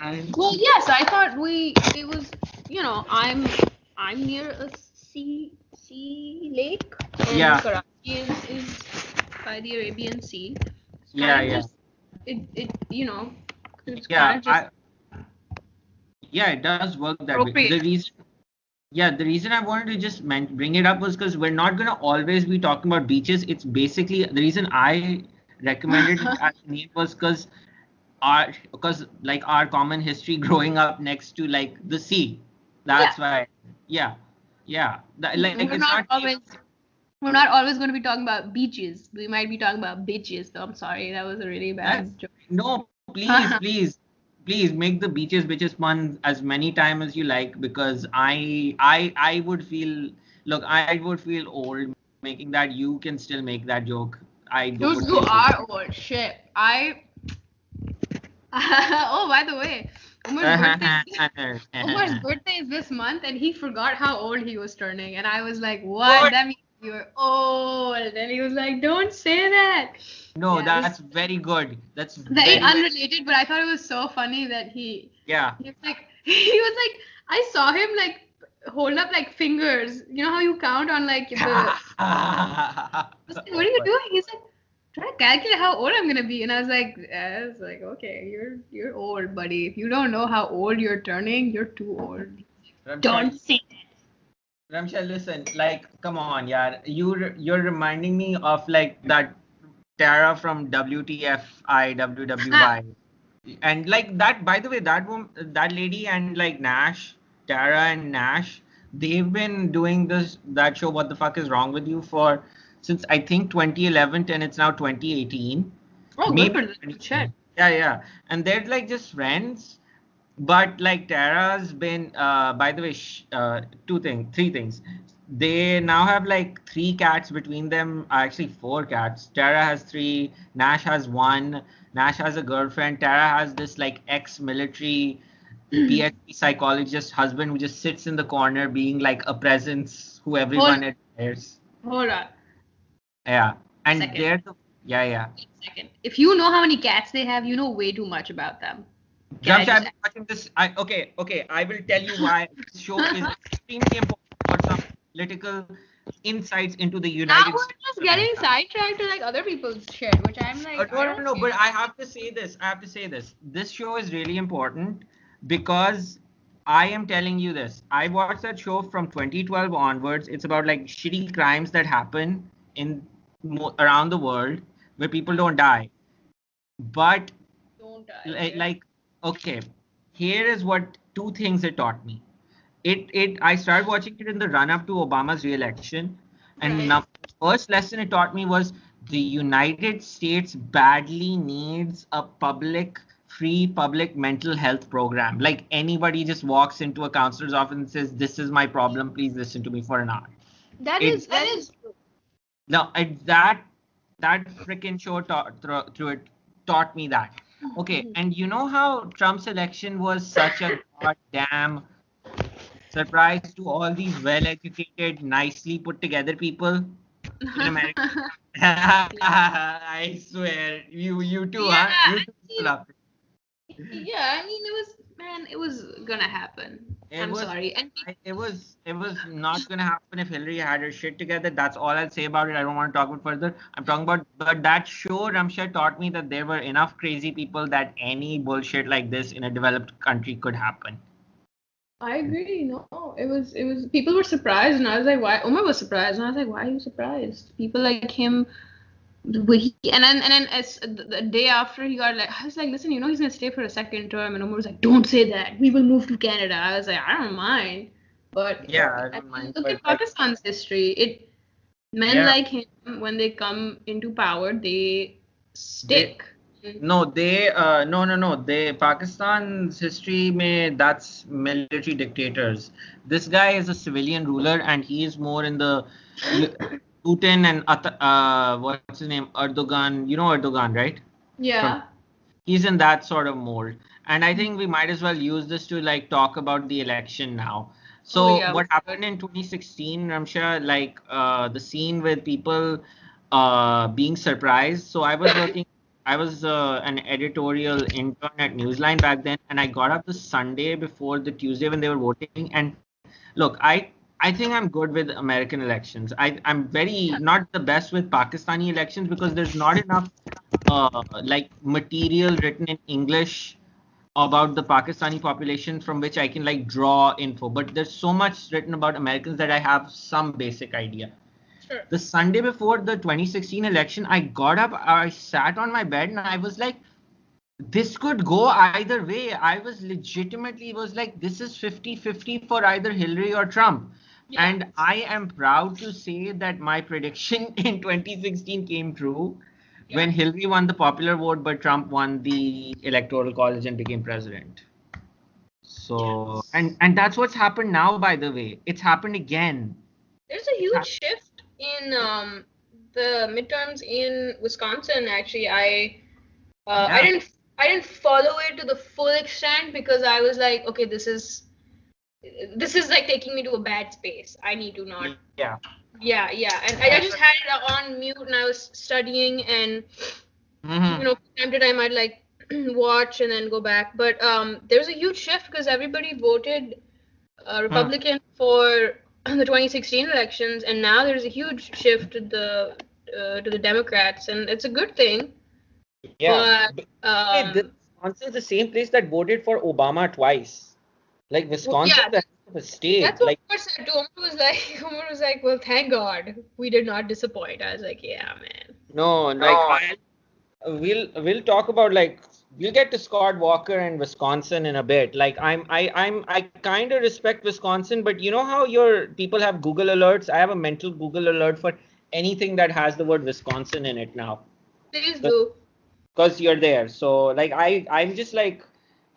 And Well, yes, I thought it was, I'm near a sea lake, and yeah, Karachi is by the Arabian Sea. It's kind yeah, of yeah, just it's kind yeah. of just Yeah, it does work that way. appropriate. The reason I wanted to just bring it up was because we're not gonna always be talking about beaches. It's basically the reason I recommended it as a name was because our because like our common history growing up next to like the sea. Yeah. That's why. Yeah, yeah. Like We're it's not not. always we're not always going to be talking about beaches. We might be talking about bitches. So I'm sorry, that was a really That's bad joke. no. Please make the bitches pun as many times as you like because I would feel look I would feel old making that. You can still make that joke. Dude, Would you feel good. are old. Shit. Oh, by the way, Umar's birthday. Umar's birthday is this month, and he forgot how old he was turning. And I was like, "What? What? That means you're old." And he was like, "Don't say that." No, Yeah, that's this very good. That's very very unrelated, but I thought it was so funny that yeah. he was like he was like I saw him like hold up like fingers. You know how you count on like the I was like, what are you doing? He's like, trying to calculate how old I'm gonna be. And I was like, okay, you're old, buddy. If you don't know how old you're turning, you're too old. Don't Ramsha, say Ramsha, listen, like, come on, yeah. You're reminding me of like that Tara from WTFI that. WWY. And like that, by the way, that woman, that lady and like Nash, Tara and Nash, they've been doing that show What the Fuck Is Wrong With You for since I think 2011 and it's now 2018. Oh, good Maybe for them. Shit. 2018. Yeah, yeah. And they're like just friends. But like Tara's been, by the way, three things. They now have like three cats between them, actually four cats. Tara has three, Nash has one. Nash has a girlfriend. Tara has this like ex-military PhD psychologist husband who just sits in the corner being like a presence who Hold everyone admires. hold on. Yeah. And Second. they're the, yeah, yeah. Second. If you know how many cats they have, you know way too much about them. Can I Jamsha, I've just been watching this. Okay. I will tell you why this show is extremely important for some political insights into the Now United we're States just of getting America. sidetracked to like other people's shit, which I'm like, I No, don't no, but care. I have to say this. I have to say this. This show is really important because I am telling you this. I watched that show from 2012 onwards. It's about like shitty crimes that happen in around the world where people don't die. But Don't die. like, Okay. like okay, here is what two things it taught me. It I started watching it in the run up to Obama's re-election, and Right. now the first lesson it taught me was the United States badly needs a free public mental health program. Like anybody just walks into a counselor's office and says, "This is my problem. Please listen to me for an hour." It That is true. no, that freaking show through it taught me that. Okay, and you know how Trump's election was such a goddamn surprise to all these well-educated, nicely put together people in America. I swear, you too, Yeah, huh? You I too mean, love it. yeah, I mean, it was gonna happen. It I'm was, sorry. And it was not gonna happen if Hillary had her shit together. That's all I'll say about it. I don't want to talk about further. I'm talking about, but that show, Ramsha, taught me that there were enough crazy people that any bullshit like this in a developed country could happen. I agree. No, it was. People were surprised, and I was like, why? Omar was surprised, and I was like, why are you surprised? People like him. And then as the day after he got like, I was like, listen, you know, he's gonna stay for a second term, and Omar was like, don't say that. We will move to Canada. I was like, I don't mind, but Yeah, I I don't mean, mind, look but at like, Pakistan's history. It men yeah, like him when they come into power, they they stick. no, no. They Pakistan's history may that's military dictators. This guy is a civilian ruler, and he is more in the Putin and what's his name, Erdogan. You know Erdogan, right? From Yeah. he's in that sort of mold. And I think we might as well use this to like talk about the election now. Oh So yeah. what happened in 2016, Ramsha, like the scene with people being surprised. So I was an editorial intern at Newsline back then, and I got up the Sunday before the Tuesday when they were voting. And look, I think I'm good with American elections. I'm very not the best with Pakistani elections because there's not enough like material written in English about the Pakistani population from which I can like draw info. But there's so much written about Americans that I have some basic idea. Sure. The Sunday before the 2016 election, I got up, I sat on my bed, and I was like, this could go either way. I was legitimately was like, this is 50-50 for either Hillary or Trump. Yeah. And I am proud to say that my prediction in 2016 came true when Hillary won the popular vote, but Trump won the electoral college and became president. So, and that's what's happened now, by the way. It's happened again. There's a huge shift in the midterms in Wisconsin. Actually, I didn't follow it to the full extent because I was like, okay, this is like taking me to a bad space. I need to not. Yeah. Yeah. And I just had it on mute and I was studying and Mm-hmm. from time to time I'd like watch and then go back. But there's a huge shift because everybody voted Republican for the 2016 elections, and now there's a huge shift to the Democrats, and it's a good thing. Yeah. But Wisconsin is the same place that voted for Obama twice. Like Wisconsin, yeah, that's a state. that's what Like Umar said too. Umar was like, well, thank God we did not disappoint. I was like, yeah, man. no, like we'll talk about like we'll get to Scott Walker and Wisconsin in a bit. Like I kind of respect Wisconsin, but you know how your people have Google alerts? I have a mental Google alert for anything that has the word Wisconsin in it now. Please do. Because you're there. So like I'm just like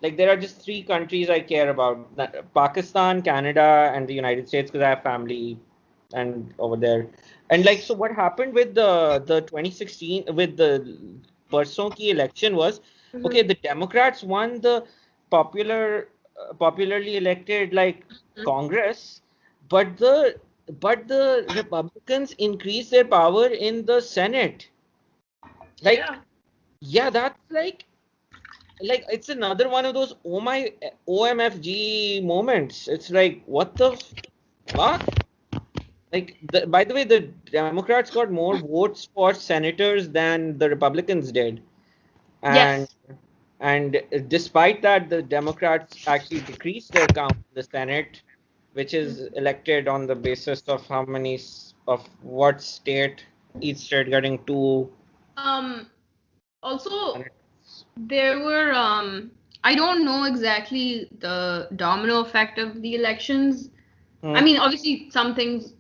there are just three countries I care about: Pakistan, Canada, and the United States, because I have family and over there. And like, so what happened with the 2016 with the Parson ki election was, okay, the Democrats won the popularly elected like Congress, but the Republicans increased their power in the Senate. Like, yeah, that's like it's another one of those oh my OMFG moments. It's like, what the fuck? Like, by the way, the Democrats got more votes for senators than the Republicans did, and and despite that, the Democrats actually decreased their count in the Senate, which is elected on the basis of how many of what state, each state getting two. Also, there were I don't know exactly the domino effect of the elections. I mean, obviously some things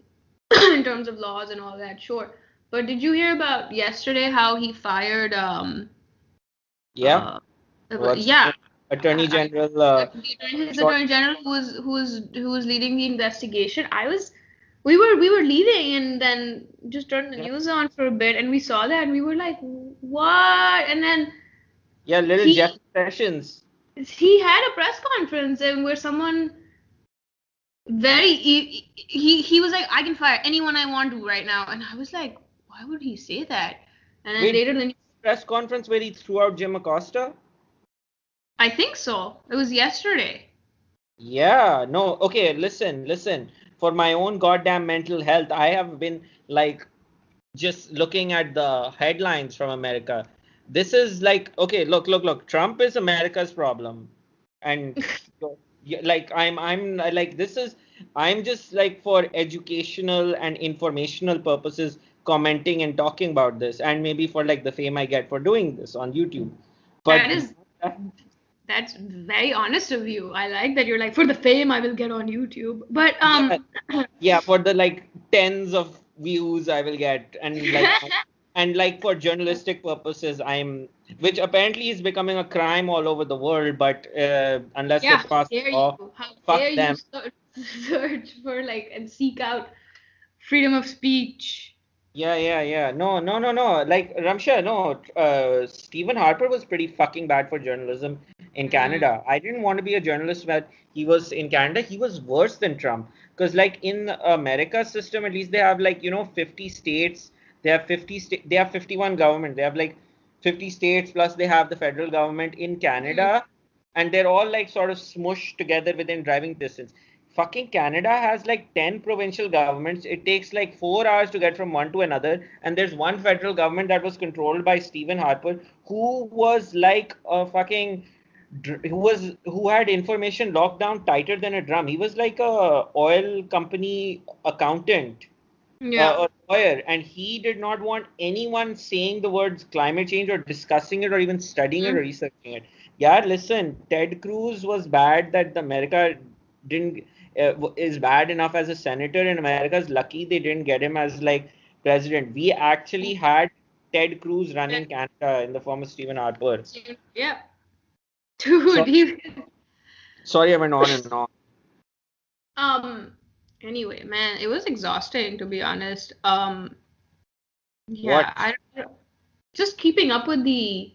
in terms of laws and all that, sure. But did you hear about yesterday how he fired Yeah. Attorney General. his attorney general who was leading the investigation. We were leaving and then just turned the news on for a bit and we saw that and we were like, what? And then little Jeff Sessions. He had a press conference and where someone he was like, I can fire anyone I want to right now, and I was like, why would he say that? And then later the press conference where he threw out Jim Acosta. I think so. It was yesterday. Yeah, no, okay, listen. For my own goddamn mental health, I have been like just looking at the headlines from America. This is like, okay, look. Trump is America's problem. And like I'm like I'm just like for educational and informational purposes commenting and talking about this, and maybe for like the fame I get for doing this on YouTube. But that's very honest of you. I like that you're like, for the fame I will get on YouTube. But yeah, for the like tens of views I will get, and like and like for journalistic purposes, which apparently is becoming a crime all over the world, but unless they pass law, fuck them. Search for like and seek out freedom of speech. Yeah. No. Like Ramsha, no. Stephen Harper was pretty fucking bad for journalism in Canada. I didn't want to be a journalist when he was in Canada. He was worse than Trump. Because like in America's system, at least they have like, 50 states. They have 51 government. They have like 50 states plus they have the federal government in Canada. And they're all like sort of smushed together within driving distance. Fucking Canada has like 10 provincial governments. It takes like 4 hours to get from one to another. And there's one federal government that was controlled by Stephen Harper, who was like a fucking who had information locked down tighter than a drum. He was like a oil company accountant. Yeah. a lawyer, and he did not want anyone saying the words climate change or discussing it or even studying it or Mhm. researching it. Yeah, listen, Ted Cruz was bad that the America didn't is bad enough as a senator, and America's lucky they didn't get him as like president. We actually had Ted Cruz running Canada in the form of Stephen Harper. Yeah. Dude, So he sorry, I went on and on. um anyway, man, it was exhausting to be honest. What Yeah, I just keeping up with the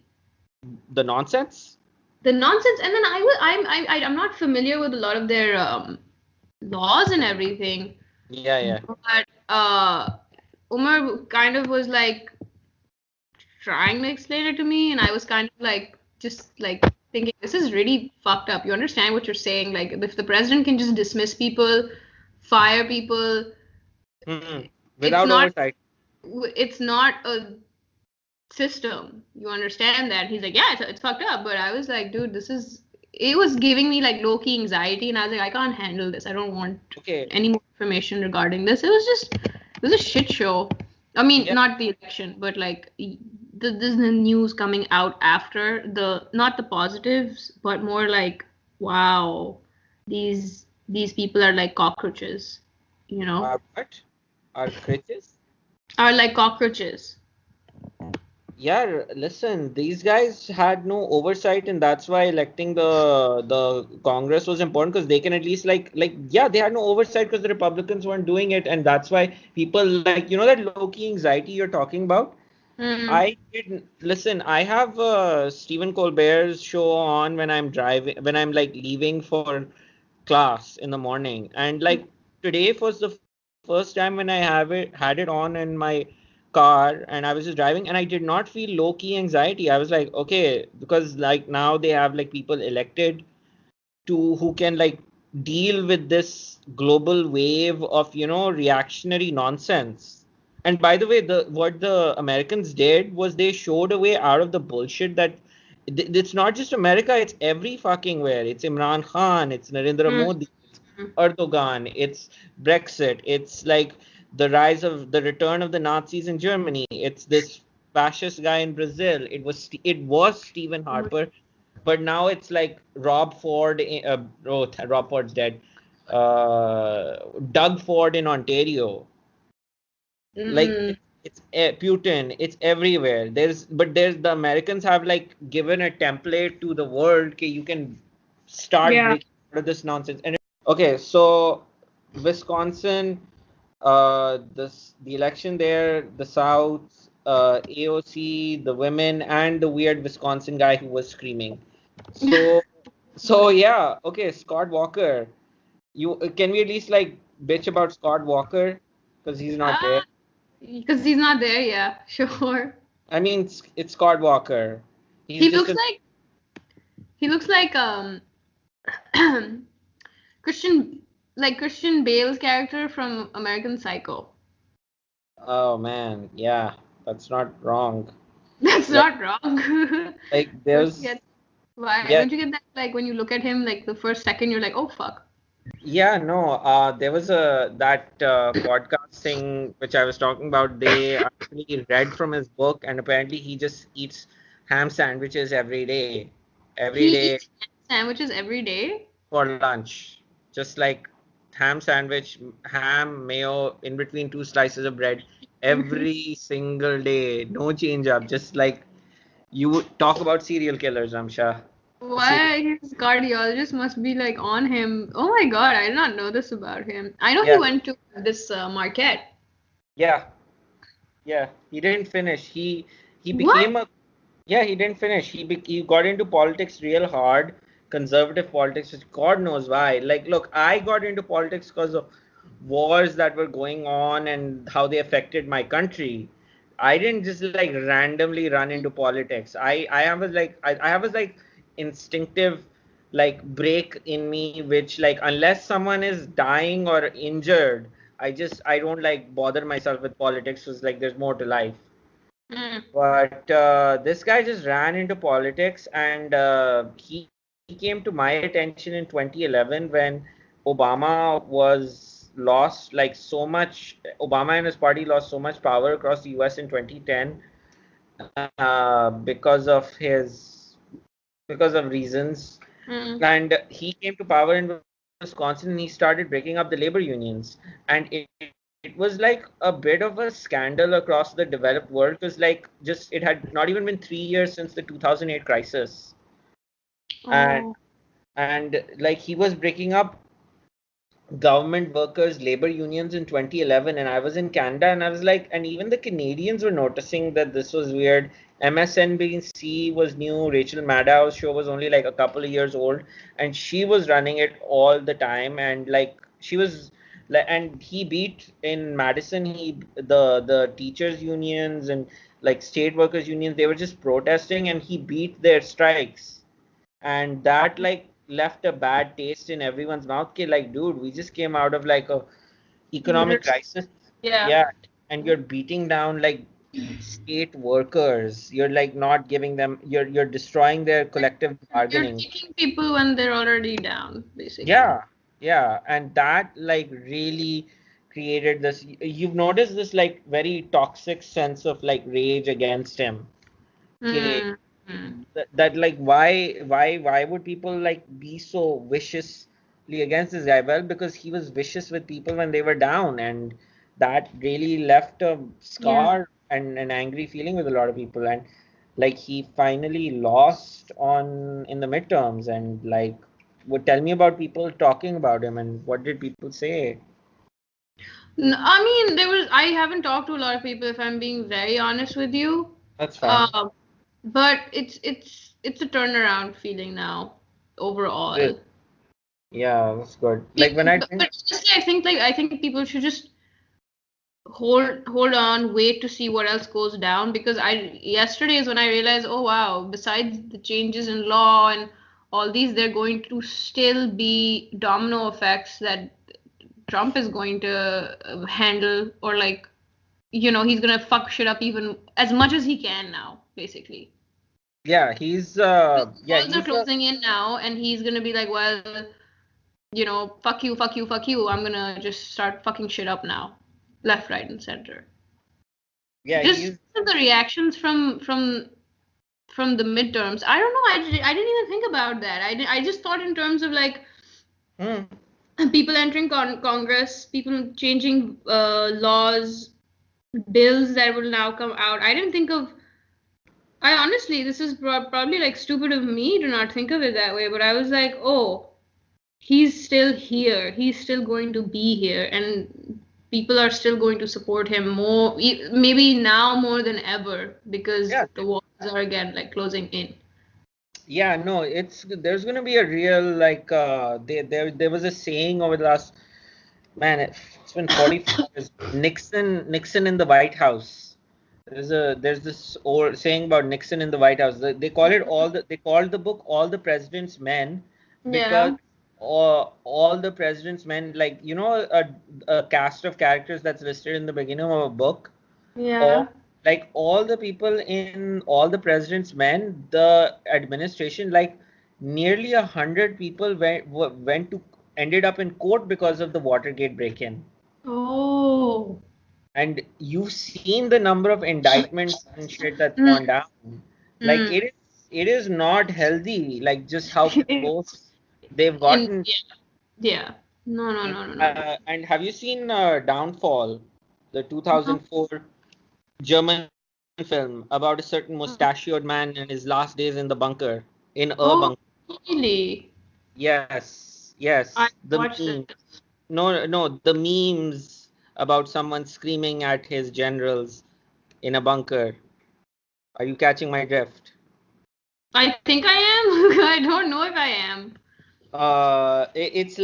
nonsense? the nonsense, and then I'm not familiar with a lot of their laws and everything, Yeah, yeah. but Umar kind of was like trying to explain it to me, and I was kind of like just like thinking this is really fucked up. You understand what you're saying? Like if the president can just dismiss people, fire people, Hmm. it's Without not oversight. it's not a system. You understand that? He's like, yeah, it's fucked up. But I was like, dude, this is. It was giving me like low key anxiety, and I was like, I can't handle this. I don't want Okay. any more information regarding this. It was a shit show. I mean, Yeah. not the election, but like the news coming out after not the positives, but more like, wow, these people are like cockroaches, you know, Our what? Our crutches? are like cockroaches. Yeah, listen, these guys had no oversight, and that's why electing the Congress was important because they can at least yeah, they had no oversight because the Republicans weren't doing it, and that's why people like that low-key anxiety you're talking about. Mm, I did listen. I have Stephen Colbert's show on when I'm driving, when I'm like leaving for class in the morning, and like today was the first time when I had it on in my car, and I was just driving, and I did not feel low key anxiety. I was like, okay, because like now they have like people elected to who can like deal with this global wave of reactionary nonsense. And by the way, the what the Americans did was they showed a way out of the bullshit that it's not just America, it's every fucking where. It's Imran Khan, it's Narendra mm, Modi, it's Erdogan, it's Brexit, it's like the rise of the return of the Nazis in Germany, it's this fascist guy in Brazil. It was Stephen mm. Harper, but now it's like Rob Ford. Rob Ford's dead. Doug Ford in Ontario. Like Mm, it's Putin. It's everywhere. There's the Americans have like given a template to the world. Okay, you can start yeah. breaking out of this nonsense. And okay, so Wisconsin, the election there, the South, AOC, the women, and the weird Wisconsin guy who was screaming. So, so yeah, okay, Scott Walker. You can we at least like bitch about Scott Walker because he's not there? Ah, because he's not there, yeah, sure. I mean, it's Scott Walker. He's He just looks a like he looks like Christian Christian Bale's character from American Psycho. oh man, yeah, that's not wrong. That's Like not wrong. like Don't you there's get why? yeah Don't you get that? Like when you look at him, like the first second, you're like, oh fuck. yeah no there was a that podcast thing which I was talking about. They actually read from his book, and apparently he just eats ham sandwiches every He day eats sandwiches every day. for lunch. Just like ham sandwich, ham, mayo in between two slices of bread every single day. No change up. Just like you would talk about serial killers, Ramsha. A serial Why his cardiologist must be like on him? Oh my god, I did not know this about him. I know he yeah, went to this Marquette. yeah, yeah. He didn't finish. He What? became a yeah, he didn't finish. He got into politics real hard, conservative politics, which God knows why. Like, look, I got into politics because of wars that were going on and how they affected my country. I didn't just like randomly run into politics. I have a like instinctive like break in me, which like unless someone is dying or injured, I don't like bother myself with politics because like there's more to life. Mm. But this guy just ran into politics, and he came to my attention in 2011 when Obama was lost like so much. Obama and his party lost so much power across the U.S. in 2010 because of reasons. And he came to power in Wisconsin and he started breaking up the labor unions. And it was like a bit of a scandal across the developed world because it had not even been 3 years since the 2008 crisis. And Oh. and like he was breaking up government workers labor unions in 2011, and I was in Canada and I was like, and even the Canadians were noticing that this was weird. MSNBC was new. Rachel Maddow's show was only like a couple of years old, and she was running it all the time. And like she was and he beat in Madison, the teachers unions and like state workers unions, they were just protesting and he beat their strikes. And that like left a bad taste in everyone's mouth. Like, dude, we just came out of like a economic crisis. Yeah. Yeah, and you're beating down like state workers. You're like not giving them. You're destroying their collective You're bargaining. kicking people when they're already down, basically. Yeah, yeah, and that like really created this. You've noticed this like very toxic sense of like rage against him. Okay, Mm. that like why would people like be so viciously against this guy? Well, because he was vicious with people when they were down, and that really left a Yeah. scar and an angry feeling with a lot of people. And like he finally lost on in the midterms, and like would tell me about people talking about him and what did people say? I mean, I haven't talked to a lot of people, if I'm being very honest with you. That's fine. Um, but it's a turnaround feeling now overall. Good. Yeah, that's good. Like when I But think, honestly, I think people should just hold on, wait to see what else goes down, because yesterday is when I realized, oh wow, besides the changes in law and all these, they're going to still be domino effects that Trump is going to handle, or like, he's gonna fuck shit up even as much as he can now, basically. yeah, Walls are closing in now, and he's gonna be like, well, fuck you, fuck you, fuck you. I'm gonna just start fucking shit up now, left, right, and center. yeah, Just the reactions from the midterms. I don't know. I didn't even think about that. I just thought in terms of like people entering Congress, people changing laws, bills that will now come out. I didn't think of. I honestly, this is probably like stupid of me to not think of it that way. But I was like, oh, he's still here. He's still going to be here, and people are still going to support him more, maybe now more than ever, because yeah, the walls are again like closing in. yeah, no, there's gonna be a real like there was a saying over the last man, it's been 45 years. Nixon in the White House. There's this old saying about Nixon in the White House. They called the book All the President's Men because Yeah. all the President's Men, like a cast of characters that's listed in the beginning of a book. Yeah. All like all the people in All the President's Men, the administration, like nearly 100 people went to ended up in court because of the Watergate break-in. Oh. And you've seen the number of indictments and shit that's Mm. gone down. Like Mm. it is not healthy. Like just how close they've In gotten. yeah. No, no, no, no, no. And have you seen Downfall, the No. 2004 German film about a certain mustachioed man and his last days in the bunker, in a Oh, bunker? really? Yes, I yes. The watched meme. it. No, no, the memes about someone screaming at his generals in a bunker. Are you catching my drift? I think I am. I don't know if I am. It's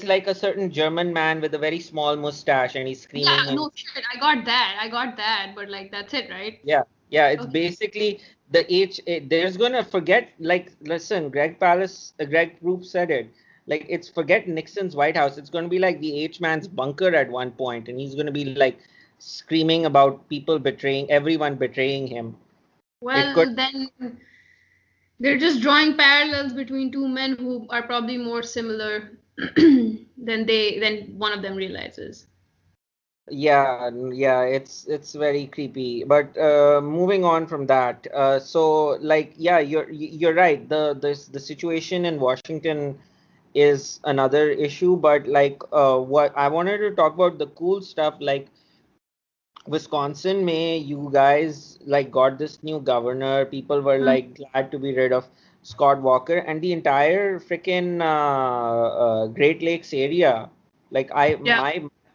like a certain German man with a very small mustache and he's Yeah, screaming and no shit. I got that. I got that. But like, that's it, right? yeah, yeah, it's Okay. basically there's gonna forget like listen, Greg Proof said it. Like it's forget Nixon's White House. It's gonna be like the H man's bunker at one point, and he's gonna be like screaming about people betraying everyone betraying him. It could Well, then they're just drawing parallels between two men who are probably more similar. then one of them realizes. Yeah, it's very creepy. But moving on from that, so like yeah, you're right. The situation in Washington is another issue, but like what I wanted to talk about the cool stuff, like Wisconsin, May, you guys like got this new governor. People were Mm. like glad to be rid of Scott Walker and the entire freaking Great Lakes area. Like Yeah.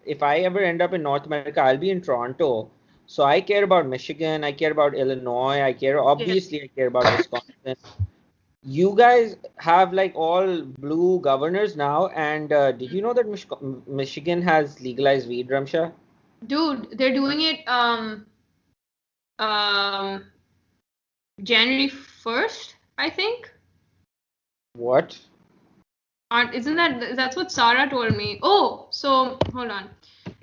if I ever end up in North America, I'll be in Toronto. So I care about Michigan, I care about Illinois, Yeah. obviously I care about Wisconsin. You guys have like all blue governors now, and did you know that Michigan has legalized weed, Ramsha? Dude, they're doing it um January 1st, I think. What? Aren't isn't that's what Sarah told me. Oh, so hold on.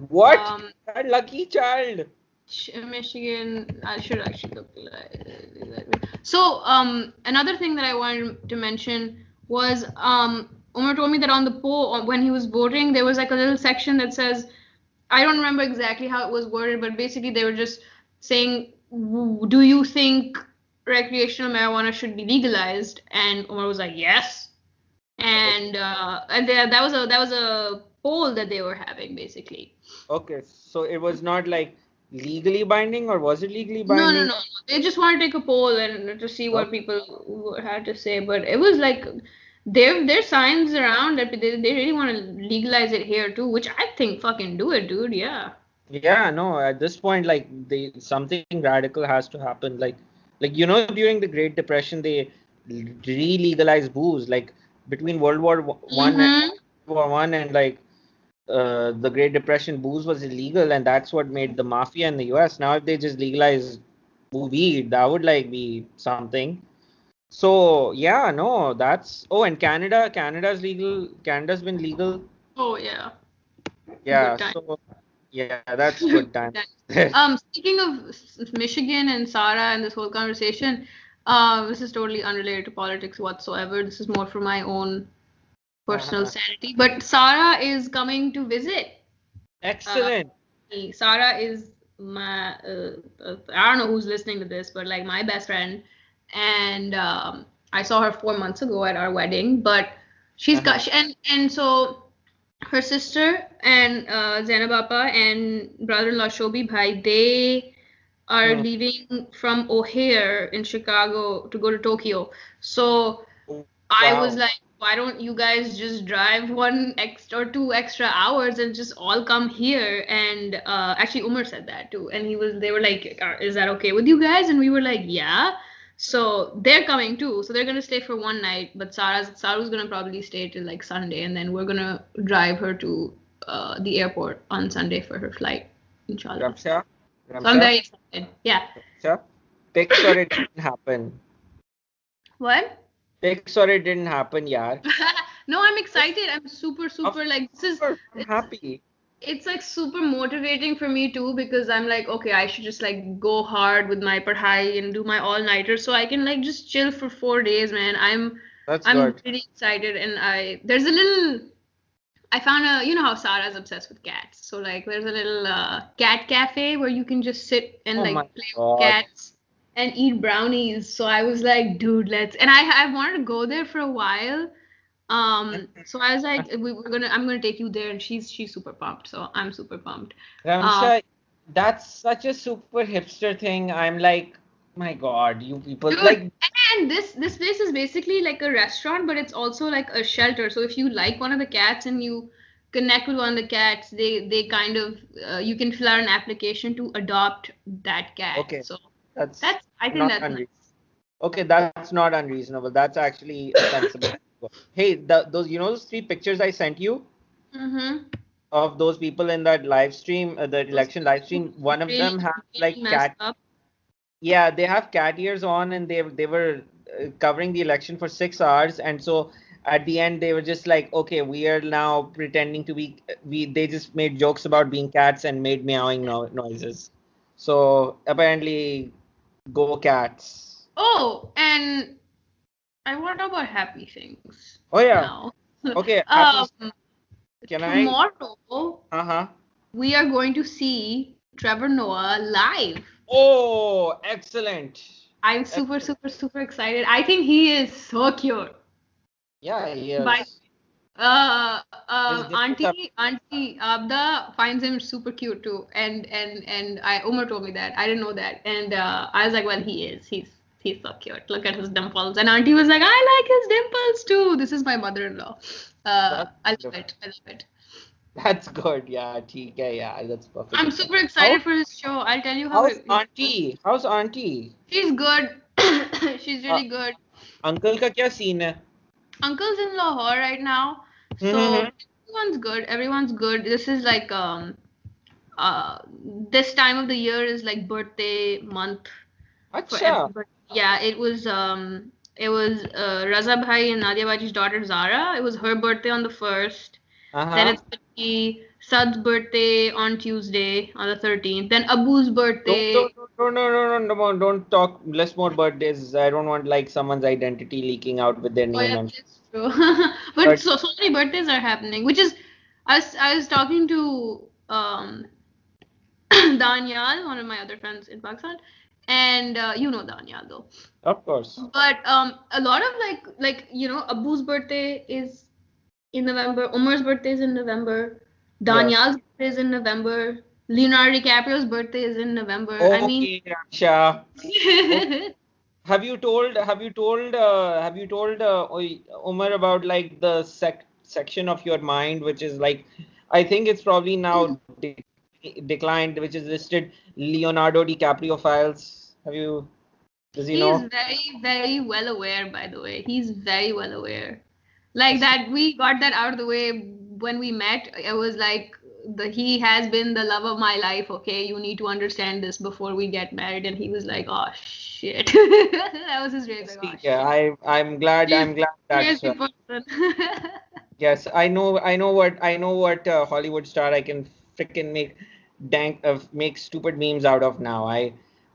What? Um, That lucky child. Michigan. I should actually look. So, another thing that I wanted to mention was Umar told me that on the poll when he was voting, there was like a little section that says, I don't remember exactly how it was worded, but basically they were just saying, "Do you think recreational marijuana should be legalized?" And Umar was like, "Yes." Okay. And that was a poll that they were having basically. Okay. So it was not like legally binding, or was it legally No, no, no, binding? no. They just want to take a poll and to see what Okay. people had to say. But it was like there's signs around that they really want to legalize it here too, which I think fucking do it, dude. Yeah. Yeah, no, at this point, like something radical has to happen. Like during the Great Depression, they re-legalized booze. Like between Mm-hmm. World War One and like the Great Depression, booze was illegal, and that's what made the mafia in the US. Now, if they just legalize weed, that would like be something. So yeah, no, that's and Canada's legal. Canada's been legal. Oh yeah. Yeah, Good time. so yeah, that's good Good times. time. Speaking of Michigan and Sarah and this whole conversation, this is totally unrelated to politics whatsoever. This is more for my own personal sanity. But Sarah is coming to visit. Uh, Excellent. Sarah is my I don't know who's listening to this, but like my best friend, and I saw her 4 months ago at our wedding. But she's got Uh-huh. and so her sister and Zainab Appa and brother-in-law Shobi Bhai, they are Hmm. leaving from O'Hare in Chicago to go to Tokyo. So I was Wow. like, why don't you guys just drive 1 or 2 extra hours and just all come here? And actually, Umar said that too. And they were like, is that okay with you guys? And we were like, yeah. So they're coming too. So they're gonna stay for one night, but Sarah's gonna probably stay till like Sunday, and then we're gonna drive her to the airport on Sunday for her flight, inshallah. Ramsha, So I'm Ramsha, very excited. Yeah. Ramsha. Pix or it didn't happen. What? Pix or it didn't happen, yaar. No, I'm Yes, excited. I'm super, of super like this is course. I'm it's happy. it's like super motivating for me too because I'm like, okay, I should just like go hard with my padhai and do my all-nighter so I can like just chill for 4 days, man. That's I'm good. really excited and there's a little I found you know how Sarah's obsessed with cats. So like there's a little cat cafe where you can just sit and Oh my like play with God. cats and eat brownies. So I was like, dude, let's and I wanted to go there for a while. So I was like, I'm gonna take you there, and she's super pumped. So I'm super pumped. Um, Ramsha, that's such a super hipster thing. I'm like, my God, you people dude, like and this place is basically like a restaurant, but it's also like a shelter. So if you like one of the cats and you connect with one of the cats, they kind of you can fill out an application to adopt that cat. okay. So That's that's I think not that's nice. unreasonable. Okay, that's not unreasonable. That's actually a sensible. Hey, those those three pictures I sent you Mm-hmm. of those people in that live stream, the Those election live those stream. One of really them has really like messed cat. up. Yeah, they have cat ears on, and they were covering the election for 6 hours, and so at the end they were just like, okay, we are now pretending to be. They just made jokes about being cats and made meowing noises. So apparently, go cats. Oh, and I want to talk about happy things Oh yeah. now. Okay, Um, can I? tomorrow Uh-huh. we are going to see Trevor Noah live. Oh, excellent. I'm super, Excellent. super, super excited. I think he is so cute. Yeah, he By is. His dimples are. auntie Abda finds him super cute too, and I Umar told me that. I didn't know that, and I was like, well, he is. He's so cute. Look at his dimples. And auntie was like, I like his dimples too. This is my mother-in-law. That's I love wonderful. it. I love it. That's good. Yeah, TK. Yeah, that's I'm perfectly fine. super How excited for his show. I'll tell you how how's it goes. auntie? How's auntie? She's good. She's Uh, really good. uncle का क्या scene है? Uncle's in Lahore right now, so Mm-hmm. everyone's good. Everyone's good. This is like uh this time of the year is like birthday month for अच्छा. everybody. Yeah, it was Raza Bhai and Nadia Baji's daughter Zara. It was her birthday on the first. Then Uh-huh. it's gonna be Sad's birthday on Tuesday on the 13th. Then Abu's Don't, birthday. don't, don't, no, no, no, no, no, don't talk less more birthdays. I don't want like someone's identity leaking out with their Oh name yeah, and that's true. But but so many birthdays are happening, which is I was talking to Danyal, one of my other friends in Pakistan, and you know Danyal though. of course. But a lot of Abu's birthday is in November, Umar's birthday is in November, Yes. Danyal's birthday is in November, Leonardo DiCaprio's birthday is in November. I mean, Okay, Raksha. Okay. Have you told Umar about like the section of your mind which is like I think it's probably now declined, which is listed Leonardo DiCaprio files. Does he he is know? very, very well aware, by the way. He's very well aware. Like that, we got that out of the way when we met. It was like he has been the love of my life. Okay, you need to understand this before we get married. And he was like, "Oh shit," that was his race. Yes, Like, "Oh yeah, shit." I'm glad He's that's crazy person. yes, I know what Hollywood star I can freaking make stupid memes out of now.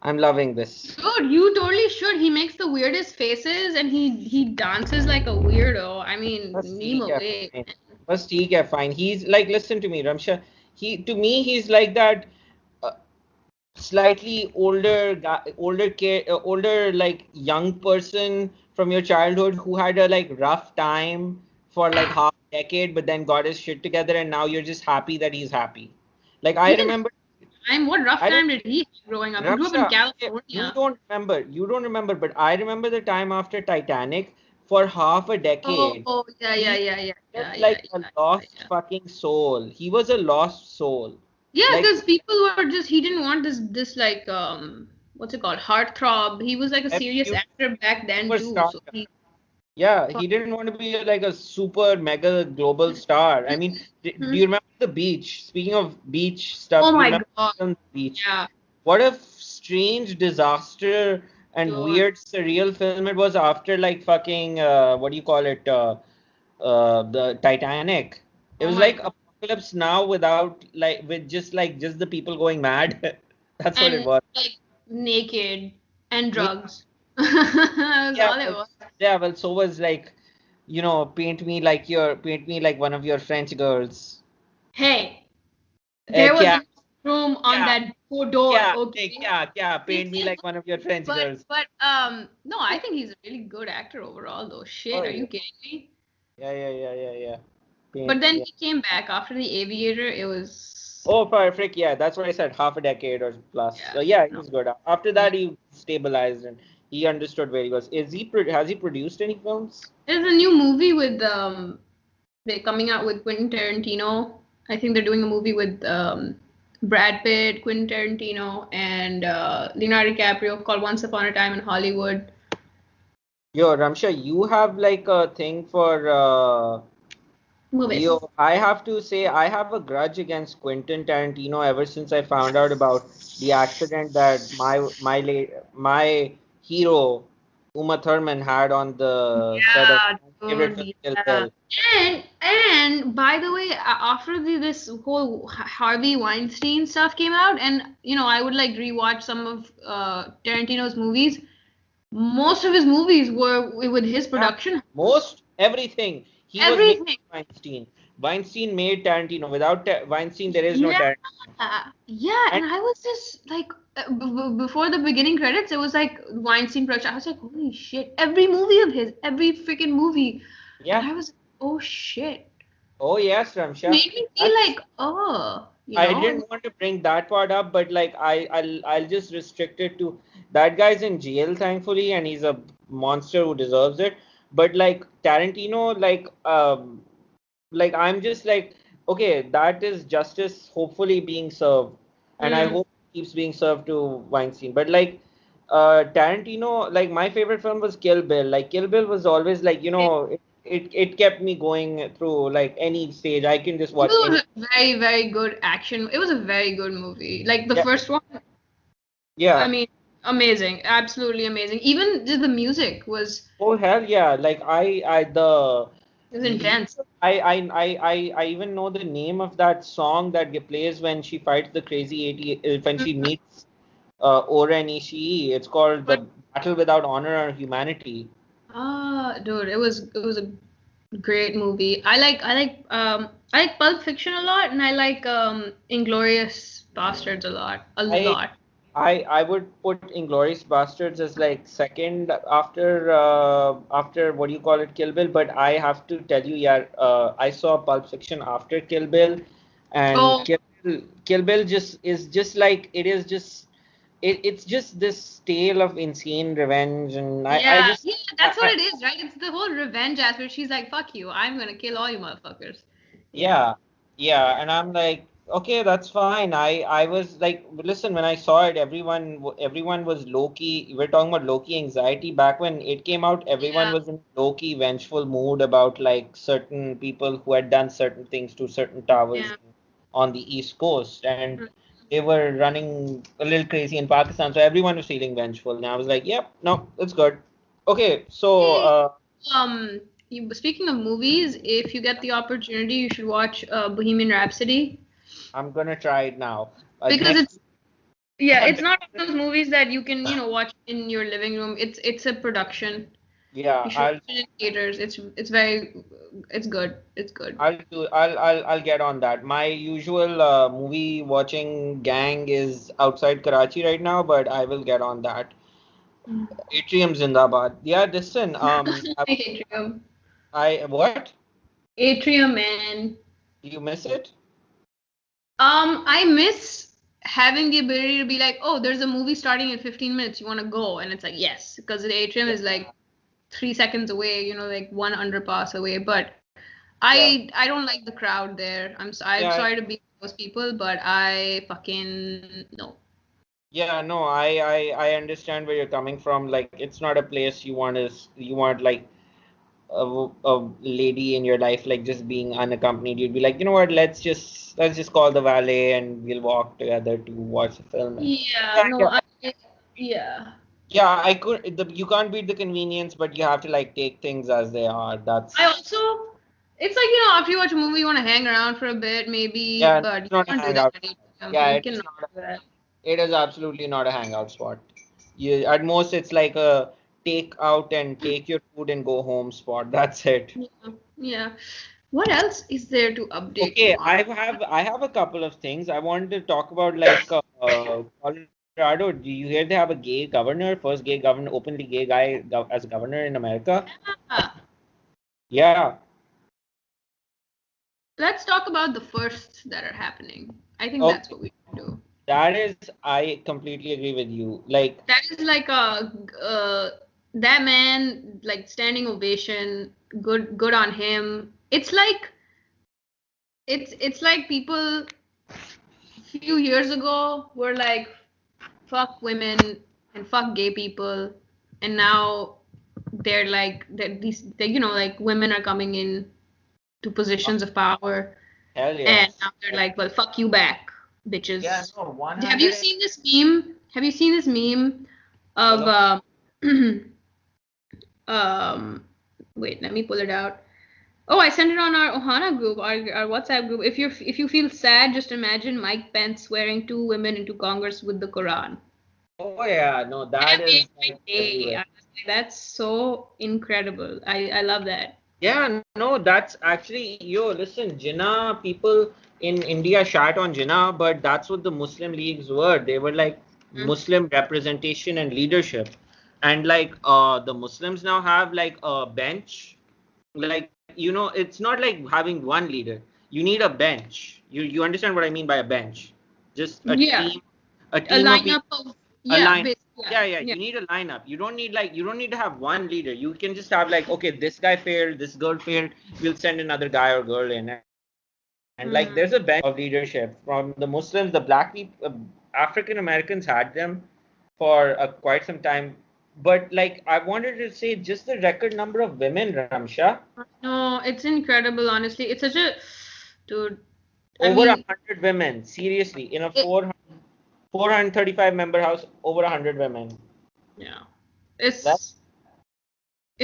I'm loving this. Dude, you totally should. He makes the weirdest faces and he dances like a weirdo. I mean, Bas meme ठीक है away. fine. Bas ठीक है fine. He's like, listen to me, Ramsha. To me, he's like that uh, slightly older guy, older like young person from your childhood who had a like rough time for like half a decade, but then got his shit together, and now you're just happy that he's happy. Like He didn't have time. What rough I time did he have growing up? He grew up in Raksha, okay, California. you don't remember, but I remember the time after Titanic for half a decade. Oh, yeah, yeah, He yeah, yeah, felt yeah, yeah, like a yeah, lost yeah. fucking soul. He was a lost soul. Yeah, Like because people were just he didn't want this like what's it called? Heartthrob. He was like a serious absolute actor back then too. superstar. So he Yeah, he didn't want to be like a super mega global star. I mean, do Mhm. you remember the beach? Speaking of beach stuff, Oh do you my remember God. the beach? Yeah. What a strange disaster and Dude. weird surreal film it was after like fucking what do you call it the Titanic. It Oh was my like God. Apocalypse Now without like with just the people going mad. That's what it And was. like naked and Yeah, drugs. That's yeah, all it was. well, so was like, paint me like one of your French girls. Hey, there was क्या a room on क्या that door, क्या okay? क्या paint me like one of your French But girls. but no, I think he's a really good actor overall though. Oh Shit, are yeah, you kidding me? yeah. But Paint, then yeah. he came back after The Aviator. It was Oh, frick, yeah, that's what I said, half a decade or plus. yeah, So yeah, he no. was good. After that, he stabilized and he understood very well. Has he produced any films? There's a new movie with they're coming out with Quentin Tarantino. I think they're doing a movie with Brad Pitt, Quentin Tarantino, and Leonardo DiCaprio called Once Upon a Time in Hollywood. Yo, Ramsha, you have like a thing for Movies. Yo, I have to say, I have a grudge against Quentin Tarantino ever since I found out about the accident that my hero Uma Thurman had on the set of Yeah, my favorite film, dude, Kill yeah. Bill. And by the way, after this whole Harvey Weinstein stuff came out, and I would like rewatch some of Tarantino's movies. Most of his movies were with his Yeah, production. most everything. He was making Everything. Weinstein. Weinstein made Tarantino. Without Weinstein, there is no Yeah. Tarantino. Yeah, And and I was just like, before the beginning credits, it was like Weinstein production. I was like, holy shit! Every movie of his, every freaking movie, and yeah. I was like, oh shit! Oh yes, It Ramsha. made me feel That's like, oh, I didn't want to bring that part up, but like I'll just restrict it to that guy's in jail, thankfully, and he's a monster who deserves it. But like Tarantino, like I'm just like, okay, that is justice hopefully being served, and I Mm, hope it keeps being served to Weinstein. But like Tarantino, like my favorite film was Kill Bill. Like Kill Bill was always like, it kept me going through like any stage. I can just It watch was any. a very, very good action. It was a very good movie. Like the Yeah, first one, I yeah. mean, amazing, absolutely amazing. Even the music Oh hell yeah! Like was you, intense. I even know the name of that song that plays when she fights the crazy 80 when she meets Oren Ishii. It's called The Battle Without Honor or Humanity. Dude, it was a great movie. I like Pulp Fiction a lot, and I like Inglorious Bastards a lot, a I lot. I would put Inglourious Bastards as like second after what do you call it, Kill Bill, but I have to tell you, yeah, I saw Pulp Fiction after Kill Bill, and Oh Kill Bill just is just like it is just it's just this tale of insane revenge, and I yeah, just yeah, that's what it is, right? It's the whole revenge aspect. She's like, "Fuck you, I'm gonna kill all you motherfuckers." Yeah. Yeah, yeah, and I'm like, okay, that's fine. I was like, listen, when I saw it, everyone was low key. We're talking about low key anxiety back when it came out. Everyone Yeah. was in low key vengeful mood about like certain people who had done certain things to certain towers Yeah. on the East Coast, and Mm. they were running a little crazy in Pakistan. So everyone was feeling vengeful, and I was like, yep, no, it's good. Okay, so Hey, speaking of movies, if you get the opportunity, you should watch Bohemian Rhapsody I'm gonna try it now. because Next. it's yeah, it's not one of those movies that you can, watch in your living room. It's a production. Yeah, You should watch it in theaters. It's good. It's good. I'll get on that. My usual movie watching gang is outside Karachi right now, but I will get on that. Mm. Atrium Zindabad. Yeah, listen, Atrium. I what? Atrium, man. You miss it? I miss having the ability to be like, oh, there's a movie starting in 15 minutes. You want to go? And it's like, yes, because the atrium Yeah, is like 3 seconds away, like one underpass away. But yeah, I don't like the crowd there. I'm yeah, sorry to be those people, but I fucking no. yeah. No, I understand where you're coming from. Like, it's not a place you want like a lady in your life like just being unaccompanied. You'd be like, you know what? Let's just call the valet and we'll walk together to watch the film. And Yeah, yeah, I no, get that. yeah. Yeah, you can't beat the convenience, but you have to like take things as they are. I That's also, it's like, after you watch a movie, you want to hang around for a bit, maybe, yeah, but it's you not a can't do that hangout. at 8 p.m. Yeah, You it is cannot not. do that. It is absolutely not a hangout spot. At most it's like a take out and take your food and go home spot. That's it. Yeah, yeah. What else is there to update Okay, you on? I have a couple of things I wanted to talk about, like Colorado. Do you hear they have a gay governor, first gay governor, openly gay guy as governor in America? Ah, Yeah, let's talk about the firsts that are happening. I think that's okay. what we should do. That is, I completely agree with you. Like, That is like that man, like standing ovation. Good on him. It's like people a few years ago were like, fuck women and fuck gay people, and now they're like like women are coming in to positions of power, hell and yes. now they're like, well, fuck you back, Yeah, bitches. no, Have you 100 and seen this meme? Have you seen this meme of follow. um wait, let me pull it out. Oh, I sent it on our Ohana group, our WhatsApp group. If you feel sad, just imagine Mike Pence swearing two women into Congress with the Quran. Oh yeah, no, That that made is my like day. everywhere. Honestly. That's so incredible. I love that. Yeah, no, that's actually, listen, Jinnah people in India shat on Jinnah, but that's what the Muslim leagues were. They were like Mm. Muslim representation and leadership. And like the Muslims now have like a bench. Like, it's not like having one leader. You need a bench. You understand what I mean by a bench? Just Yeah, a a team of lineup people of align. yeah, Yeah, yeah. yeah. You need a lineup. You don't need to have one leader. You can just have like, okay, this guy failed, this girl failed. We'll send another guy or girl in, and like there's a bench Mm. of leadership from the Muslims, the Black people, African Americans had them for quite some time. But like, I wanted to say just the record number of women, Ramsha, No, it's incredible, honestly. It's such a dude. I over a mean, hundred women. Seriously, in a it, 435 member house, over 100 women. yeah, That it's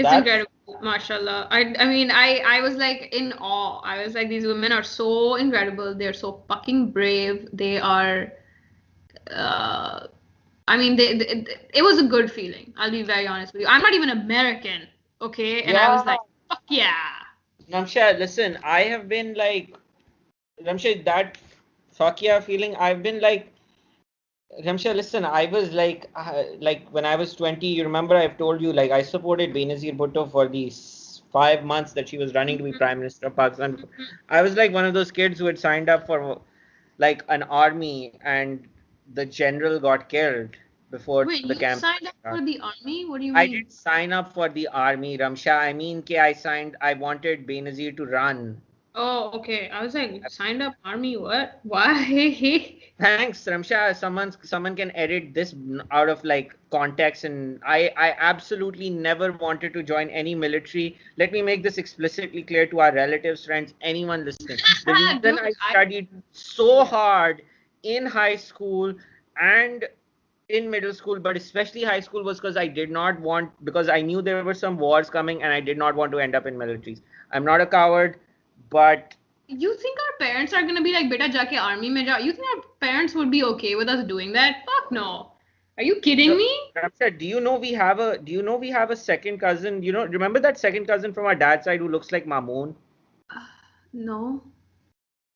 that's incredible, mashallah. I mean, I was like in awe. I was like, these women are so incredible. They're so fucking brave. They are. Uh, I mean, it was a good feeling. I'll be very honest with you. I'm not even American, okay? And I yeah. was like, fuck yeah. Ramsha, listen, I have been like Ramsha, that Fakia feeling. I've been like Ramsha, listen, I was like when I was 20, you remember I've told you, like, I supported Benazir Bhutto for these 5 months that she was running to be Prime Minister of Pakistan. I was like one of those kids who had signed up for like an army, and the general got killed before Wait, the you campaign signed up for started. the army? What do you I mean? didn't sign up for the army, Ramsha. I mean, I wanted Benazir to run. Oh, okay. I was like, signed up army? What? Why? Thanks, Ramsha. Someone can edit this out of like context, and I absolutely never wanted to join any military. Let me make this explicitly clear to our relatives, friends, anyone listening. The reason Dude, I I studied so hard in high school and in middle school, but especially high school, was because I knew there were some wars coming, and I did not want to end up in militaries. I'm not a coward, but you think our parents are gonna be like, beta jaake army mein jao? You think our parents would be okay with us doing that? Fuck no. Are you kidding me? Ramsha, do you know we have a second cousin? Remember that second cousin from our dad's side who looks like Mamoon? No.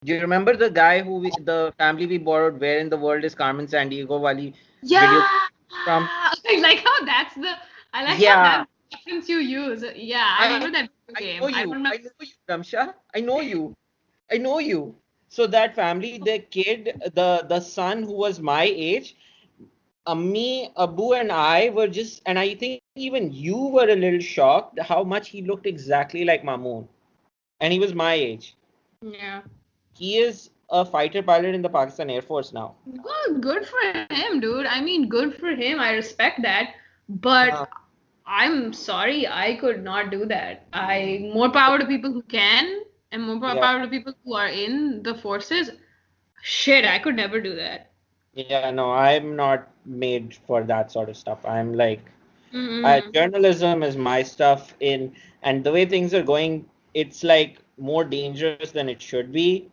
Do you remember the guy the family we borrowed, Where in the World is Carmen Sandiego Wali video Yeah. from? I like how that's the I like how Yeah, that's the reference you use. Yeah, I I remember that I game. know I don't you. remember. I know you, Ramsha. I know you. I know you. So that family, the kid, the son who was my age, me, Abu, and I were just, and I think even you were a little shocked how much he looked exactly like Mamoon, and he was my age. Yeah. He is a fighter pilot in the Pakistan Air Force now. Well, good for him, dude. I mean, good for him. I respect that. But Uh, I'm sorry, I could not do that. More power to people who can, and more yeah, power to people who are in the forces. Shit, I could never do that. yeah, no, I'm not made for that sort of stuff. I'm like, Mm-mm. journalism is my stuff and the way things are going, it's like more dangerous than it should be.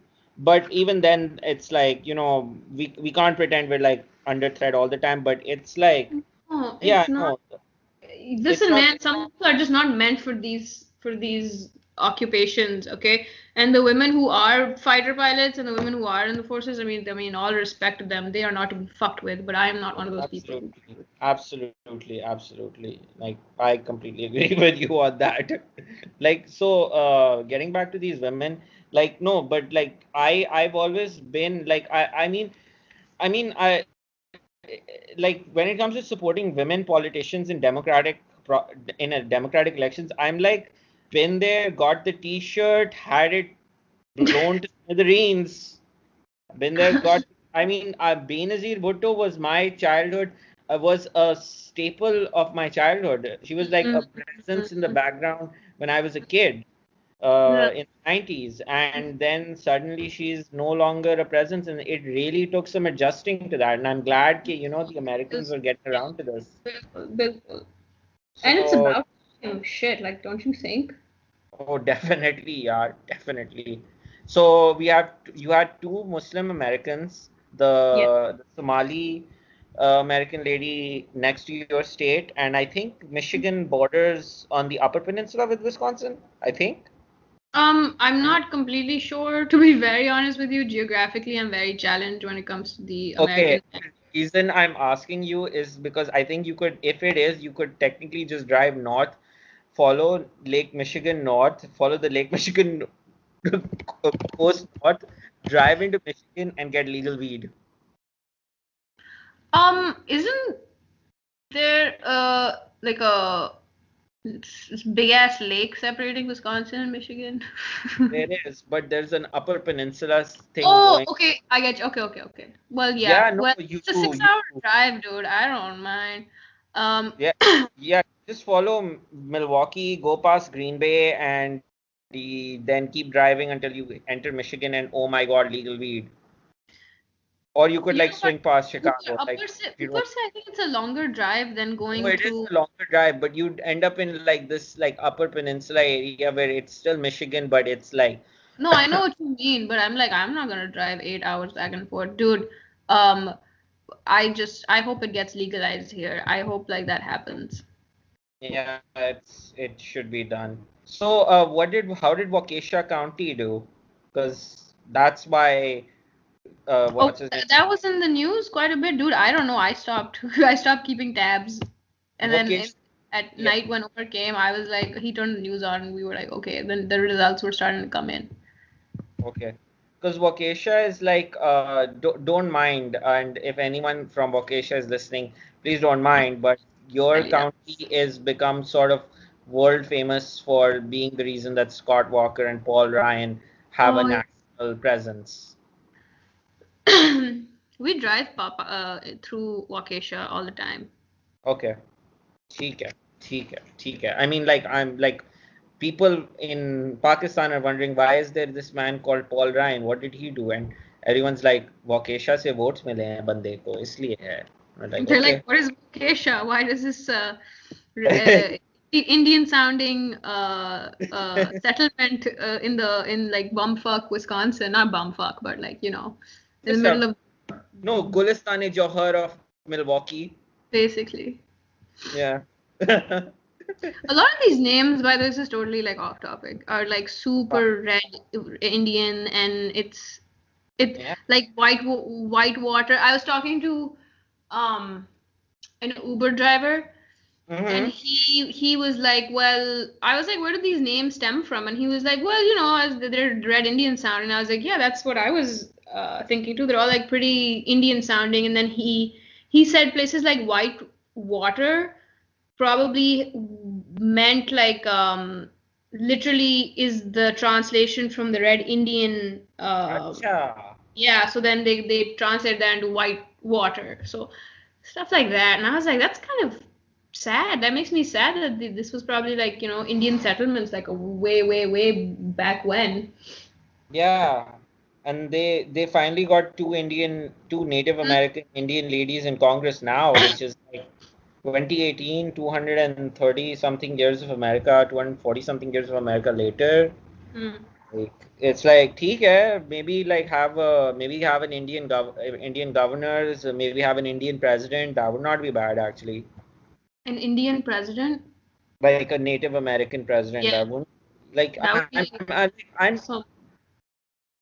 But even then, it's like, we can't pretend we're like under threat all the time, but it's like, No, yeah, it's not. no, it's Listen, not. man, some people are just not meant for these occupations, okay? And the women who are fighter pilots and the women who are in the forces, I mean, all respect to them. They are not to be fucked with, but I am not one of those people. Absolutely, absolutely, absolutely. Like, I completely agree with you on that. Like, so, getting back to these women, like, no, but like, I've always been like, like when it comes to supporting women politicians in a democratic elections, I'm like, been there, got the T-shirt, had it blown to smithereens. Been there, got. I mean, Benazir Bhutto was my childhood. Was a staple of my childhood. She was like a presence in the background when I was a kid Yeah. in the 90s, and then suddenly she's no longer a presence, and it really took some adjusting to that. And I'm glad the Americans are getting around to this. Bilkul. And it's So, about shit, like, don't you think? oh, definitely, yeah, definitely. So you had two Muslim Americans, Yeah. the Somali. American lady next to your state, and I think Michigan borders on the Upper Peninsula with Wisconsin. I think. I'm not completely sure, to be very honest with you. Geographically, I'm very challenged when it comes to the Okay. American. The reason I'm asking you is because I think you could, if it is, you could technically just drive north, follow Lake Michigan north, follow the Lake Michigan coast north, drive into Michigan and get legal weed. Isn't there like a big ass lake separating Wisconsin and Michigan? There is, but there's an Upper Peninsula thing Oh, going. okay, I get you. Okay, okay, okay. Well, yeah. Yeah, no, Well, you, it's a you, 6 hour drive, dude. I don't mind. yeah, yeah. Just follow Milwaukee, go past Green Bay, and then keep driving until you enter Michigan, and oh my God, legal weed. Or you could You like know what? swing past People Chicago. Like if you people don't. say I think it's a longer drive than No, going it is through. a longer drive, but you'd end up in like this like Upper Peninsula area where it's still Michigan, but it's like No, I know what you mean, but I'm like, I'm not gonna drive 8 hours back and forth, dude. Um, I hope it gets legalized here. I hope like that happens. yeah, it should be done. So, how did Waukesha County do? Because that's why Oh, what's his name? that was in the news quite a bit, dude. I don't know. I stopped. I stopped keeping tabs, and then Waukesha, at yeah, night when Umar came, I was like, he turned the news on, and we were like, okay. Then the results were starting to come in. okay. Because Waukesha is like don't mind, and if anyone from Waukesha is listening, please don't mind. But your Highly doubt. county is become sort of world famous for being the reason that Scott Walker and Paul Ryan have a Oh yeah. national presence. We drive Papa through Waukesha all the time. Okay. ठीक है, ठीक है, ठीक है. I mean, like, I'm like, people in Pakistan are wondering why is there this man called Paul Ryan? What did he do? And everyone's like, Waukesha से votes मिले हैं बंदे को, इसलिए है. I'm like, They're like, okay. what is Waukesha? Why does this Indian sounding settlement in like bumfuck Wisconsin? Not bumfuck, but like in the Just middle of no, Gulistan-e Johar of Milwaukee. basically. Yeah. A lot of these names, by the way, this is totally like off topic, are like super red Indian, and it Yeah. like white water. I was talking to um an Uber driver, and Mm-hmm. he was like, well, I was like, where did these names stem from? And he was like, well, as they're red Indian sound. And I was like, yeah, that's what I was thinking too. They're all like pretty Indian sounding. And then he said places like white water probably meant like literally is the translation from the red Indian Acha. yeah, so then they translate that into white water. So stuff like that. And I was like, that's kind of sad. That makes me sad that this was probably like, Indian settlements like a way, way, way back when. Yeah. And they finally got two Native American Indian ladies in Congress now, which is like 2018, 230 something years of America, 240 something years of America later. Mm. Like it's like ठीक है, maybe have an Indian governors, maybe have an Indian president. That would not be bad actually. An Indian president? Like a Native American president. Yeah, That would like that would be I'm awesome.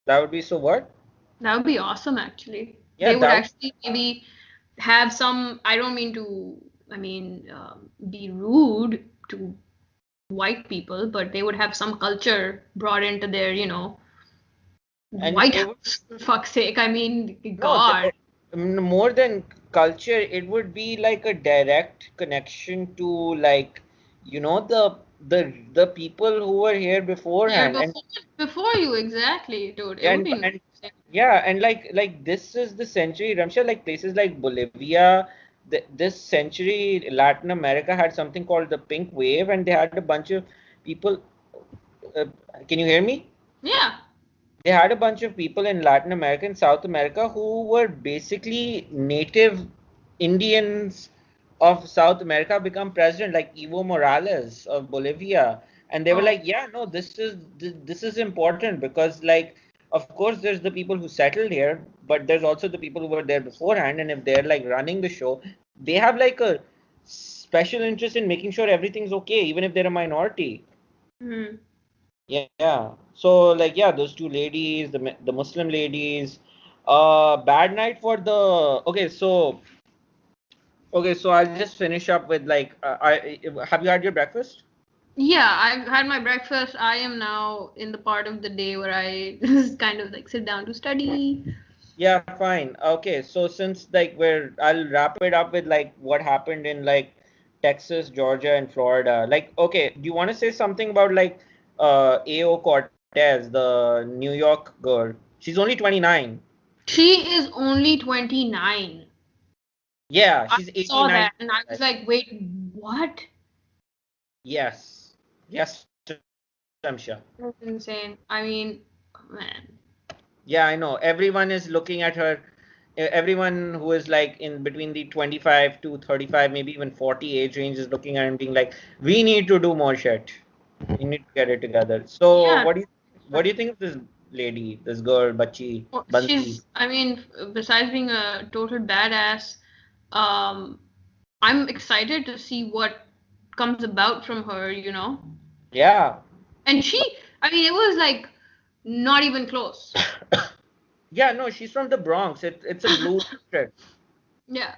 that would be so what? That would be awesome, actually. Yeah, They would that would, actually maybe have some, I don't mean to, be rude to white people, but they would have some culture brought into their, and White it would House, for fuck's sake. I mean, no God. more than culture, it would be like a direct connection to like the people who were here Here beforehand before you, exactly, dude. It would and be and interesting. yeah, and like this is the century, Ramsha, like places like Bolivia, this century Latin America had something called the pink wave, and they had a bunch of people. uh, can you hear me? Yeah. They had a bunch of people in Latin America and South America who were basically native Indians of South America become president, like Evo Morales of Bolivia. And they were Oh, like, yeah, no, this is important because, like, of course, there's the people who settled here, but there's also the people who were there beforehand, and if they're like running the show, they have like a special interest in making sure everything's okay, even if they're a minority. Hmm. Yeah. So like yeah, those two ladies, the Muslim ladies. Bad night for the. Okay, so I'll just finish up with like I have you had your breakfast? Yeah, I've had my breakfast. I am now in the part of the day where I just kind of like sit down to study. Yeah, fine. Okay, so since like I'll wrap it up with like what happened in like Texas, Georgia, and Florida. Like, okay, do you want to say something about like AO Cortez, the New York girl? She's only 29. She is only 29. Yeah, I she's saw 89. that and I was like, wait, what? Yes. Yes, Ramsha. That's insane. I mean, man. Yeah, I know. Everyone is looking at her. Everyone who is like in between the 25 to 35, maybe even 40 age range is looking at him being like, we need to do more shit. We need to get it together. So Yeah, what do you think of this lady, this girl, Bachi, well, Bansi? I mean, besides being a total badass, um, I'm excited to see what comes about from her, you know? Yeah. And I mean, it was like not even close. Yeah, no, she's from the Bronx. It's a blue district. Yeah,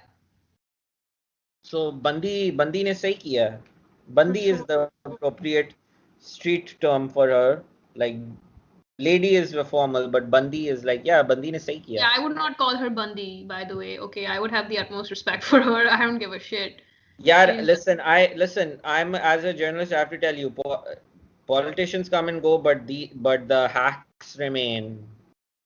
So Bandi ने सही किया. for Bandi is sure. the appropriate street term for her. Like lady is formal, but Bandi is like, yeah, Bandi ने सही Yeah, किया. I would not call her Bundy, by the way. Okay, I would have the utmost respect for her. I don't give a shit. Yeah, She's listen. I'm as a journalist, I have to tell you, politicians come and go, but the hacks remain.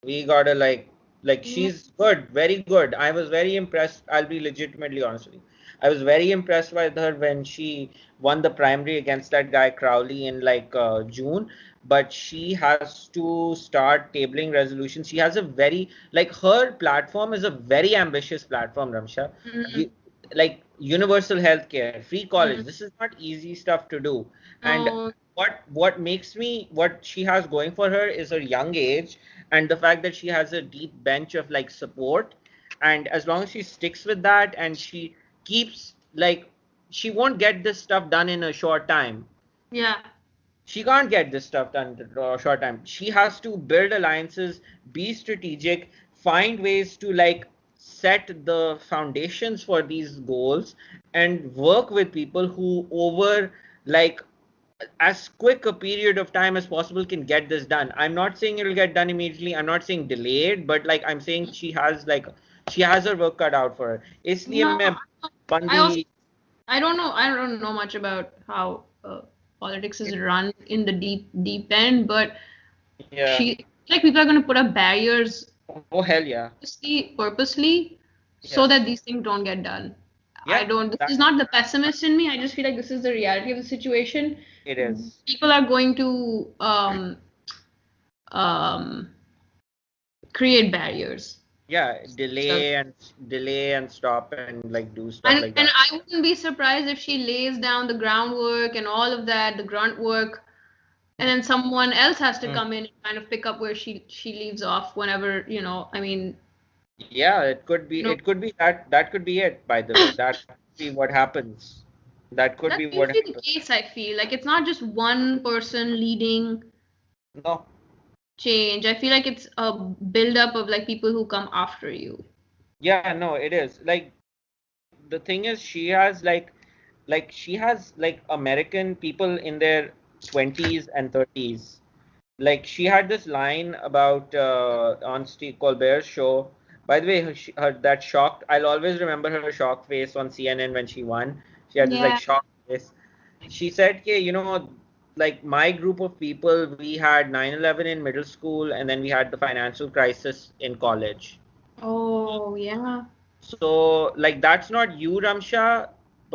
We gotta like yeah, she's good, very good. I was very impressed. I'll be legitimately honest with you. I was very impressed with her when she won the primary against that guy Crowley in like June. But she has to start tabling resolutions. She has a very like her platform is a very ambitious platform, Ramsha. mm, You, like universal healthcare, free college. mm. This is not easy stuff to do. And No, what she has going for her is her young age and the fact that she has a deep bench of like support, and as long as she sticks with that and she keeps like she won't get this stuff done in a short time. yeah, She can't get this stuff done in a short time. She has to build alliances, be strategic, find ways to like set the foundations for these goals and work with people who over like as quick a period of time as possible can get this done. I'm not saying it'll get done immediately. I'm not saying delayed, but like I'm saying she has her work cut out for her. इसलिए no. मैं I also बंदी I don't know much about how politics is run in the deep end, but yeah. like people are gonna put up barriers Oh hell yeah. purposely so that Yes. these things don't get done. Yeah. This That is not the pessimist in me. I just feel like this is the reality of the situation. it is. People are going to um, create barriers. Yeah. So, Delay and stop and like do stuff like and that. I wouldn't be surprised if she lays down the groundwork and all of that, the grunt work, and then someone else has to Mm. come in and kind of pick up where she leaves off whenever, you know, I mean, Yeah, it could be you know, that could be it, by the way. That could be what happens. That could that's be what usually the happens. case, I feel. Like it's not just one person leading No. change. I feel like it's a buildup of like people who come after you. Yeah, no, it is. Like the thing is she has like American people in their 20s and 30s. Like she had this line about on Steve Colbert's show. By the way, her that shocked. I'll always remember her shocked face on CNN when she won. She had this like Yeah. shocked face. She said, "Okay, like my group of people, we had 9/11 in middle school, and then we had the financial crisis in college. Oh, yeah. So, like, that's not you, Ramsha,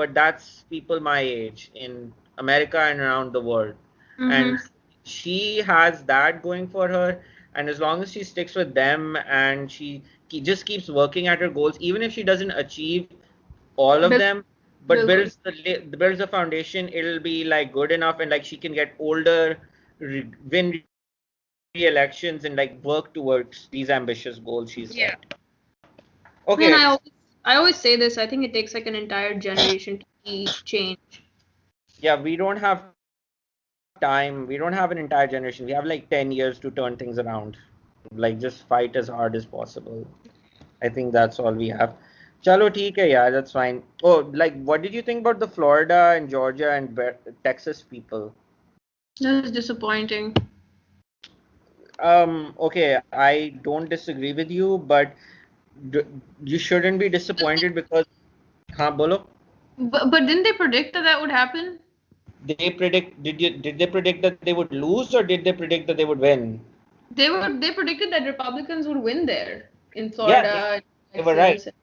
but that's people my age in America and around the world. Mm-hmm. And she has that going for her. And as long as she sticks with them and she just keeps working at her goals, even if she doesn't achieve all of Bil them, but Bilkul. builds the foundation, it'll be like good enough, and like she can get older, win re-elections, elections and like work towards these ambitious goals she Yeah. set. Man, Okay. I always say this. I think it takes like an entire generation to see change. Yeah, we don't have time. We don't have an entire generation. We have like 10 years to turn things around. Like just fight as hard as possible. I think that's all we have. Chalo, theek hai, yeah, that's fine. Oh, like, what did you think about the Florida and Georgia and Texas people? That was disappointing. Okay, I don't disagree with you, but d you shouldn't be disappointed because, हाँ बोलो. But didn't they predict that that would happen? Did they predict that they would lose or did they predict that they would win? They predicted that Republicans would win there in Yeah, Florida, they were right. Texas.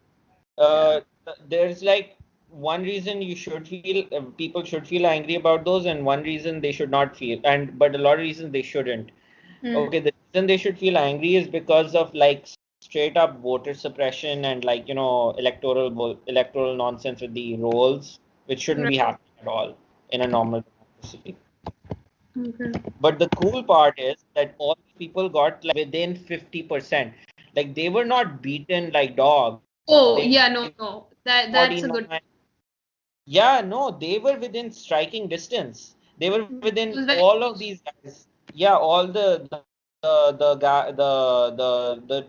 Yeah. Uh, there's like one reason you should feel people should feel angry about those, and one reason they should not feel, and but a lot of reasons they shouldn't. Okay, the reason they should feel angry is because of like straight up voter suppression and like electoral nonsense with the rolls, which shouldn't be Right. happening at all in a normal democracy. Okay. But the cool part is that all these people got like within 50%. Like they were not beaten like dogs. Oh, They yeah, no. That's a good. 49. Yeah, no, they were within striking distance. They were It within was very all of close. these guys. Yeah, all the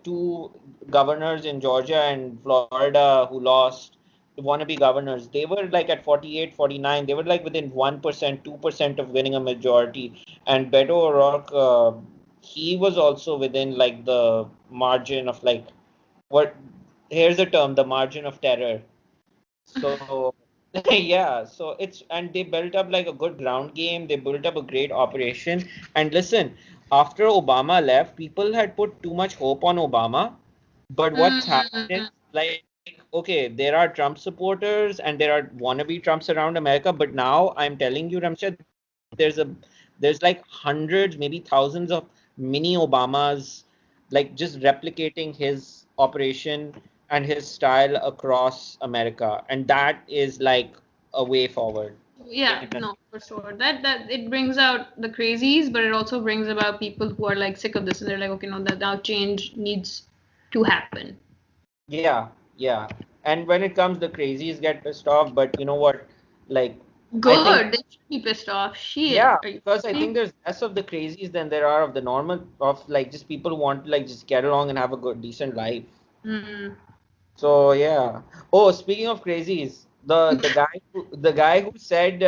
two governors in Georgia and Florida who lost, the wannabe governors, they were like at 48, 49. They were like within 1%, 2% of winning a majority. And Beto O'Rourke, he was also within like the margin of like what here's the term, the margin of terror. So yeah, so it's and they built up like a good ground game. They built up a great operation. And listen, after Obama left, people had put too much hope on Obama. But what's happened is Mm. like, okay, there are Trump supporters and there are wannabe Trumps around America. But now I'm telling you, Ramsha, there's like hundreds, maybe thousands of mini Obamas, like just replicating his operation and his style across America. And that is like a way forward. Yeah, no, for sure. That it brings out the crazies, but it also brings about people who are like sick of this and they're like, okay, no, that now change needs to happen. Yeah, yeah. And when it comes, the crazies get pissed off. But you know what? Like, I think, Good. They should be pissed off. Shit. yeah, Are you because I kidding think me? there's less of the crazies than there are of the normal, of like just people who want to like just get along and have a good, decent life. Mm. So yeah. Oh, speaking of crazies, the guy who said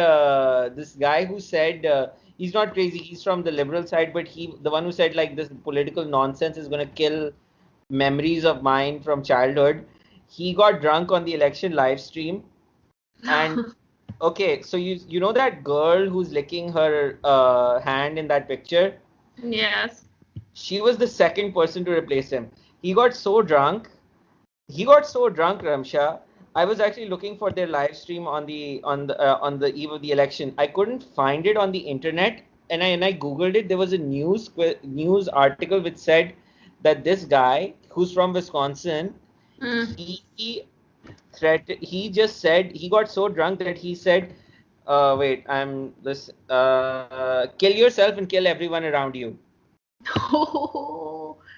this guy who said he's not crazy, he's from the liberal side, but he the one who said like this political nonsense is gonna kill memories of mine from childhood. He got drunk on the election live stream, and okay, so you know that girl who's licking her hand in that picture? Yes. She was the second person to replace him. He got so drunk he got so drunk, Ramsha. I was actually looking for their live stream on the eve of the election. I couldn't find it on the internet, and I googled it. There was a news article which said that this guy who's from Wisconsin, Mm. he he just said he got so drunk that he said, wait, I'm this kill yourself and kill everyone around you."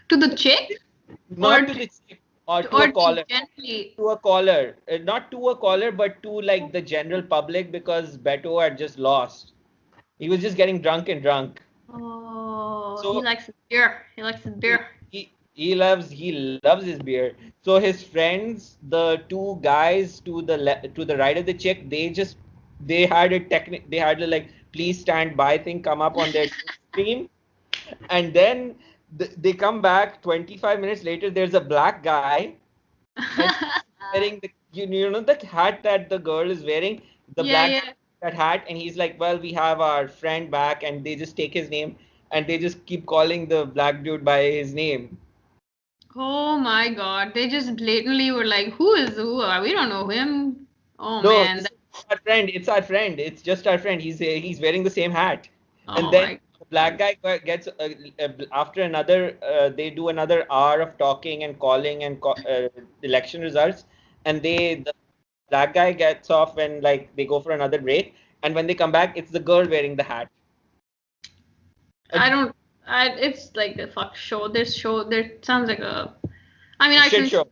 To the chick or Not to the chief or to or a caller. gently. To a caller, not to a caller, but to like the general public because Beto had just lost. He was just getting drunk and drunk. Oh, he So likes his beer. He likes his beer. he loves his beer. So his friends, the two guys to the right of the chick, they had they had a like please stand by thing come up on their stream, and then they come back 25 minutes later. There's a black guy and wearing you know the hat that the girl is wearing, the Yeah, black guy yeah. that hat, and he's like, well, we have our friend back, and they just take his name and they just keep calling the black dude by his name. Oh my God. They just blatantly were like, who is who? We don't know him. Oh No, man. this is our friend. It's our friend. It's just our friend. He's wearing the same hat, and Oh then my the God. black guy gets after another. They do another hour of talking and calling and election results, and the black guy gets off when like they go for another break, and when they come back, it's the girl wearing the hat. I And don't. It's like a fuck show. This show, there sounds like a. I mean, A shit show.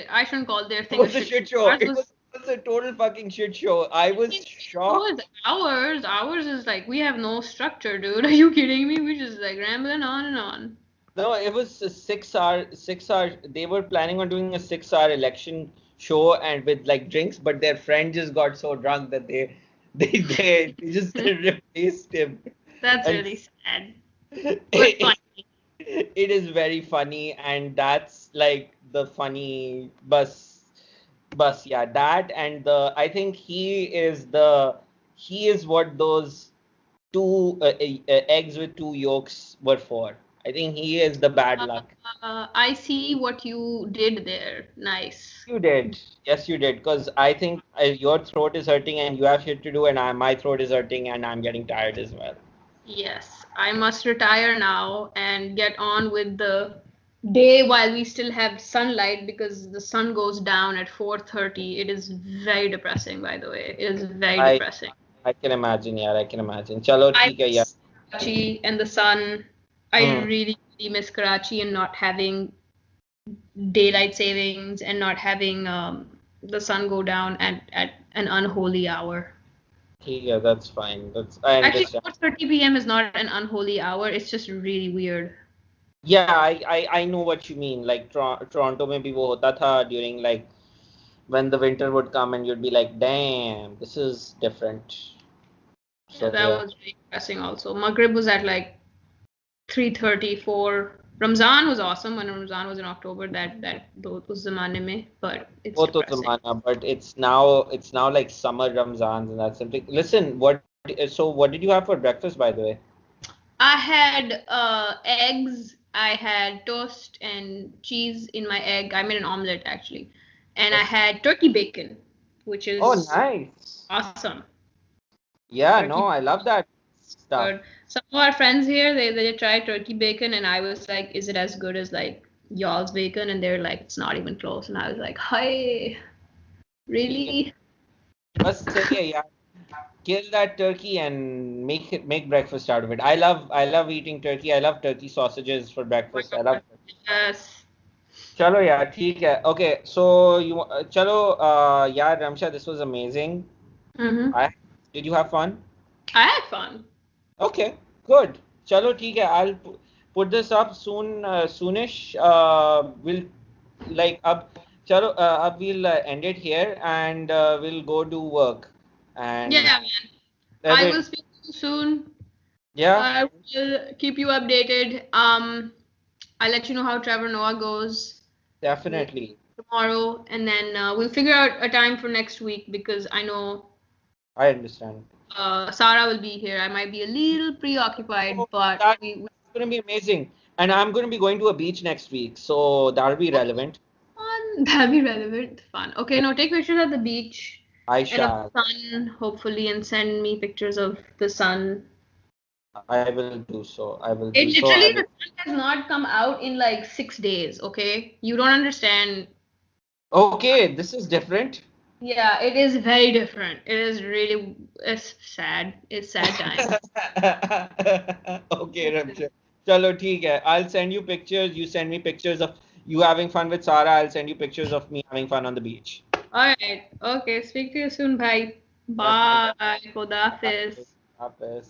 I shouldn't call their It thing a was a shit show. shit show. It was a total fucking shit show. I was So is shocked. ours. Ours is like we have no structure, dude. Are you kidding me? We just like rambling on and on. No, it was a 6 hour, 6 hour. They were planning on doing a 6 hour election show and with like drinks, but their friend just got so drunk that they just replaced him. That's And really sad, but it, funny. it is very funny, and that's like the funny bus. Yeah, that and the I think he is what those two eggs with two yolks were for. I think he is the bad luck. I see what you did there. Nice. You did. Yes, you did. Because I think your throat is hurting and you have shit to do, and my throat is hurting and I'm getting tired as well. Yes, I must retire now and get on with the day while we still have sunlight because the sun goes down at 4:30. It is very depressing, by the way. It is very I depressing. I can imagine, yeah, I can imagine. Chalo, I theek hai, yeah. miss Karachi and the sun. I Hmm. really, really miss Karachi and not having daylight savings and not having the sun go down at an unholy hour. Yeah, that's fine. I Actually, understand. 4:30 p.m. is not an unholy hour. It's just really weird. Yeah, I know what you mean. Like Toronto में भी वो होता था during like when the winter would come and you'd be like, damn, this is different. Yeah, So that yeah. was very depressing also. Maghrib was at like 3:34. Ramzan was awesome when Ramzan was in October. That those zamane mein, but it's वो तो depressing. ज़माना, but it's now like summer Ramzans and that's something. Listen, what did you have for breakfast by the way? I had eggs. I had toast and cheese in my egg. I made an omelette actually, and I That's had turkey bacon, which oh is nice. awesome. Yeah, no, Turkey I love that stuff. good. Some of our friends here, they tried turkey bacon, and I was like, "Is it as good as like y'all's bacon?" And they're like, "It's not even close." And I was like, "Hi, ठीक है really?" बस सही है यार kill that turkey and make breakfast out of it. I love eating turkey. I love turkey sausages for breakfast. I love Yes. चलो यार ठीक है. Okay, so चलो यार Ramsha, this was amazing. Mm-hmm. I did you have fun? I had fun. Okay, good. चलो ठीक है. I'll put this up soonish. We'll like अब चलो अब we'll end it here and we'll go do work Yeah, and man. that's I it. will speak to you soon. Yeah, I will keep you updated. I'll let you know how Trevor Noah goes definitely. tomorrow, and then we'll figure out a time for next week because I know I understand. Sarah will be here. I might be a little preoccupied, Oh, but that's we going to be amazing. And I'm going to be going to a beach next week, so that'll be relevant. fun. That'll be relevant. Fun. Okay, no, take pictures at the beach I and of shall. the sun, hopefully, and send me pictures of the sun. I will do so. I will It do so. I literally, will. the sun has not come out in like 6 days, okay? You don't understand. Okay, this is different. Yeah, it is very different. It is really, it's sad. It's sad time. Okay, Ramsha. Chalo, ठीक है. I'll send you pictures. You send me pictures of you having fun with Sarah. I'll send you pictures of me having fun on the beach. All right. Okay. Speak to you soon. Bye. Definitely. Bye. Khuda Hafiz. Hafiz.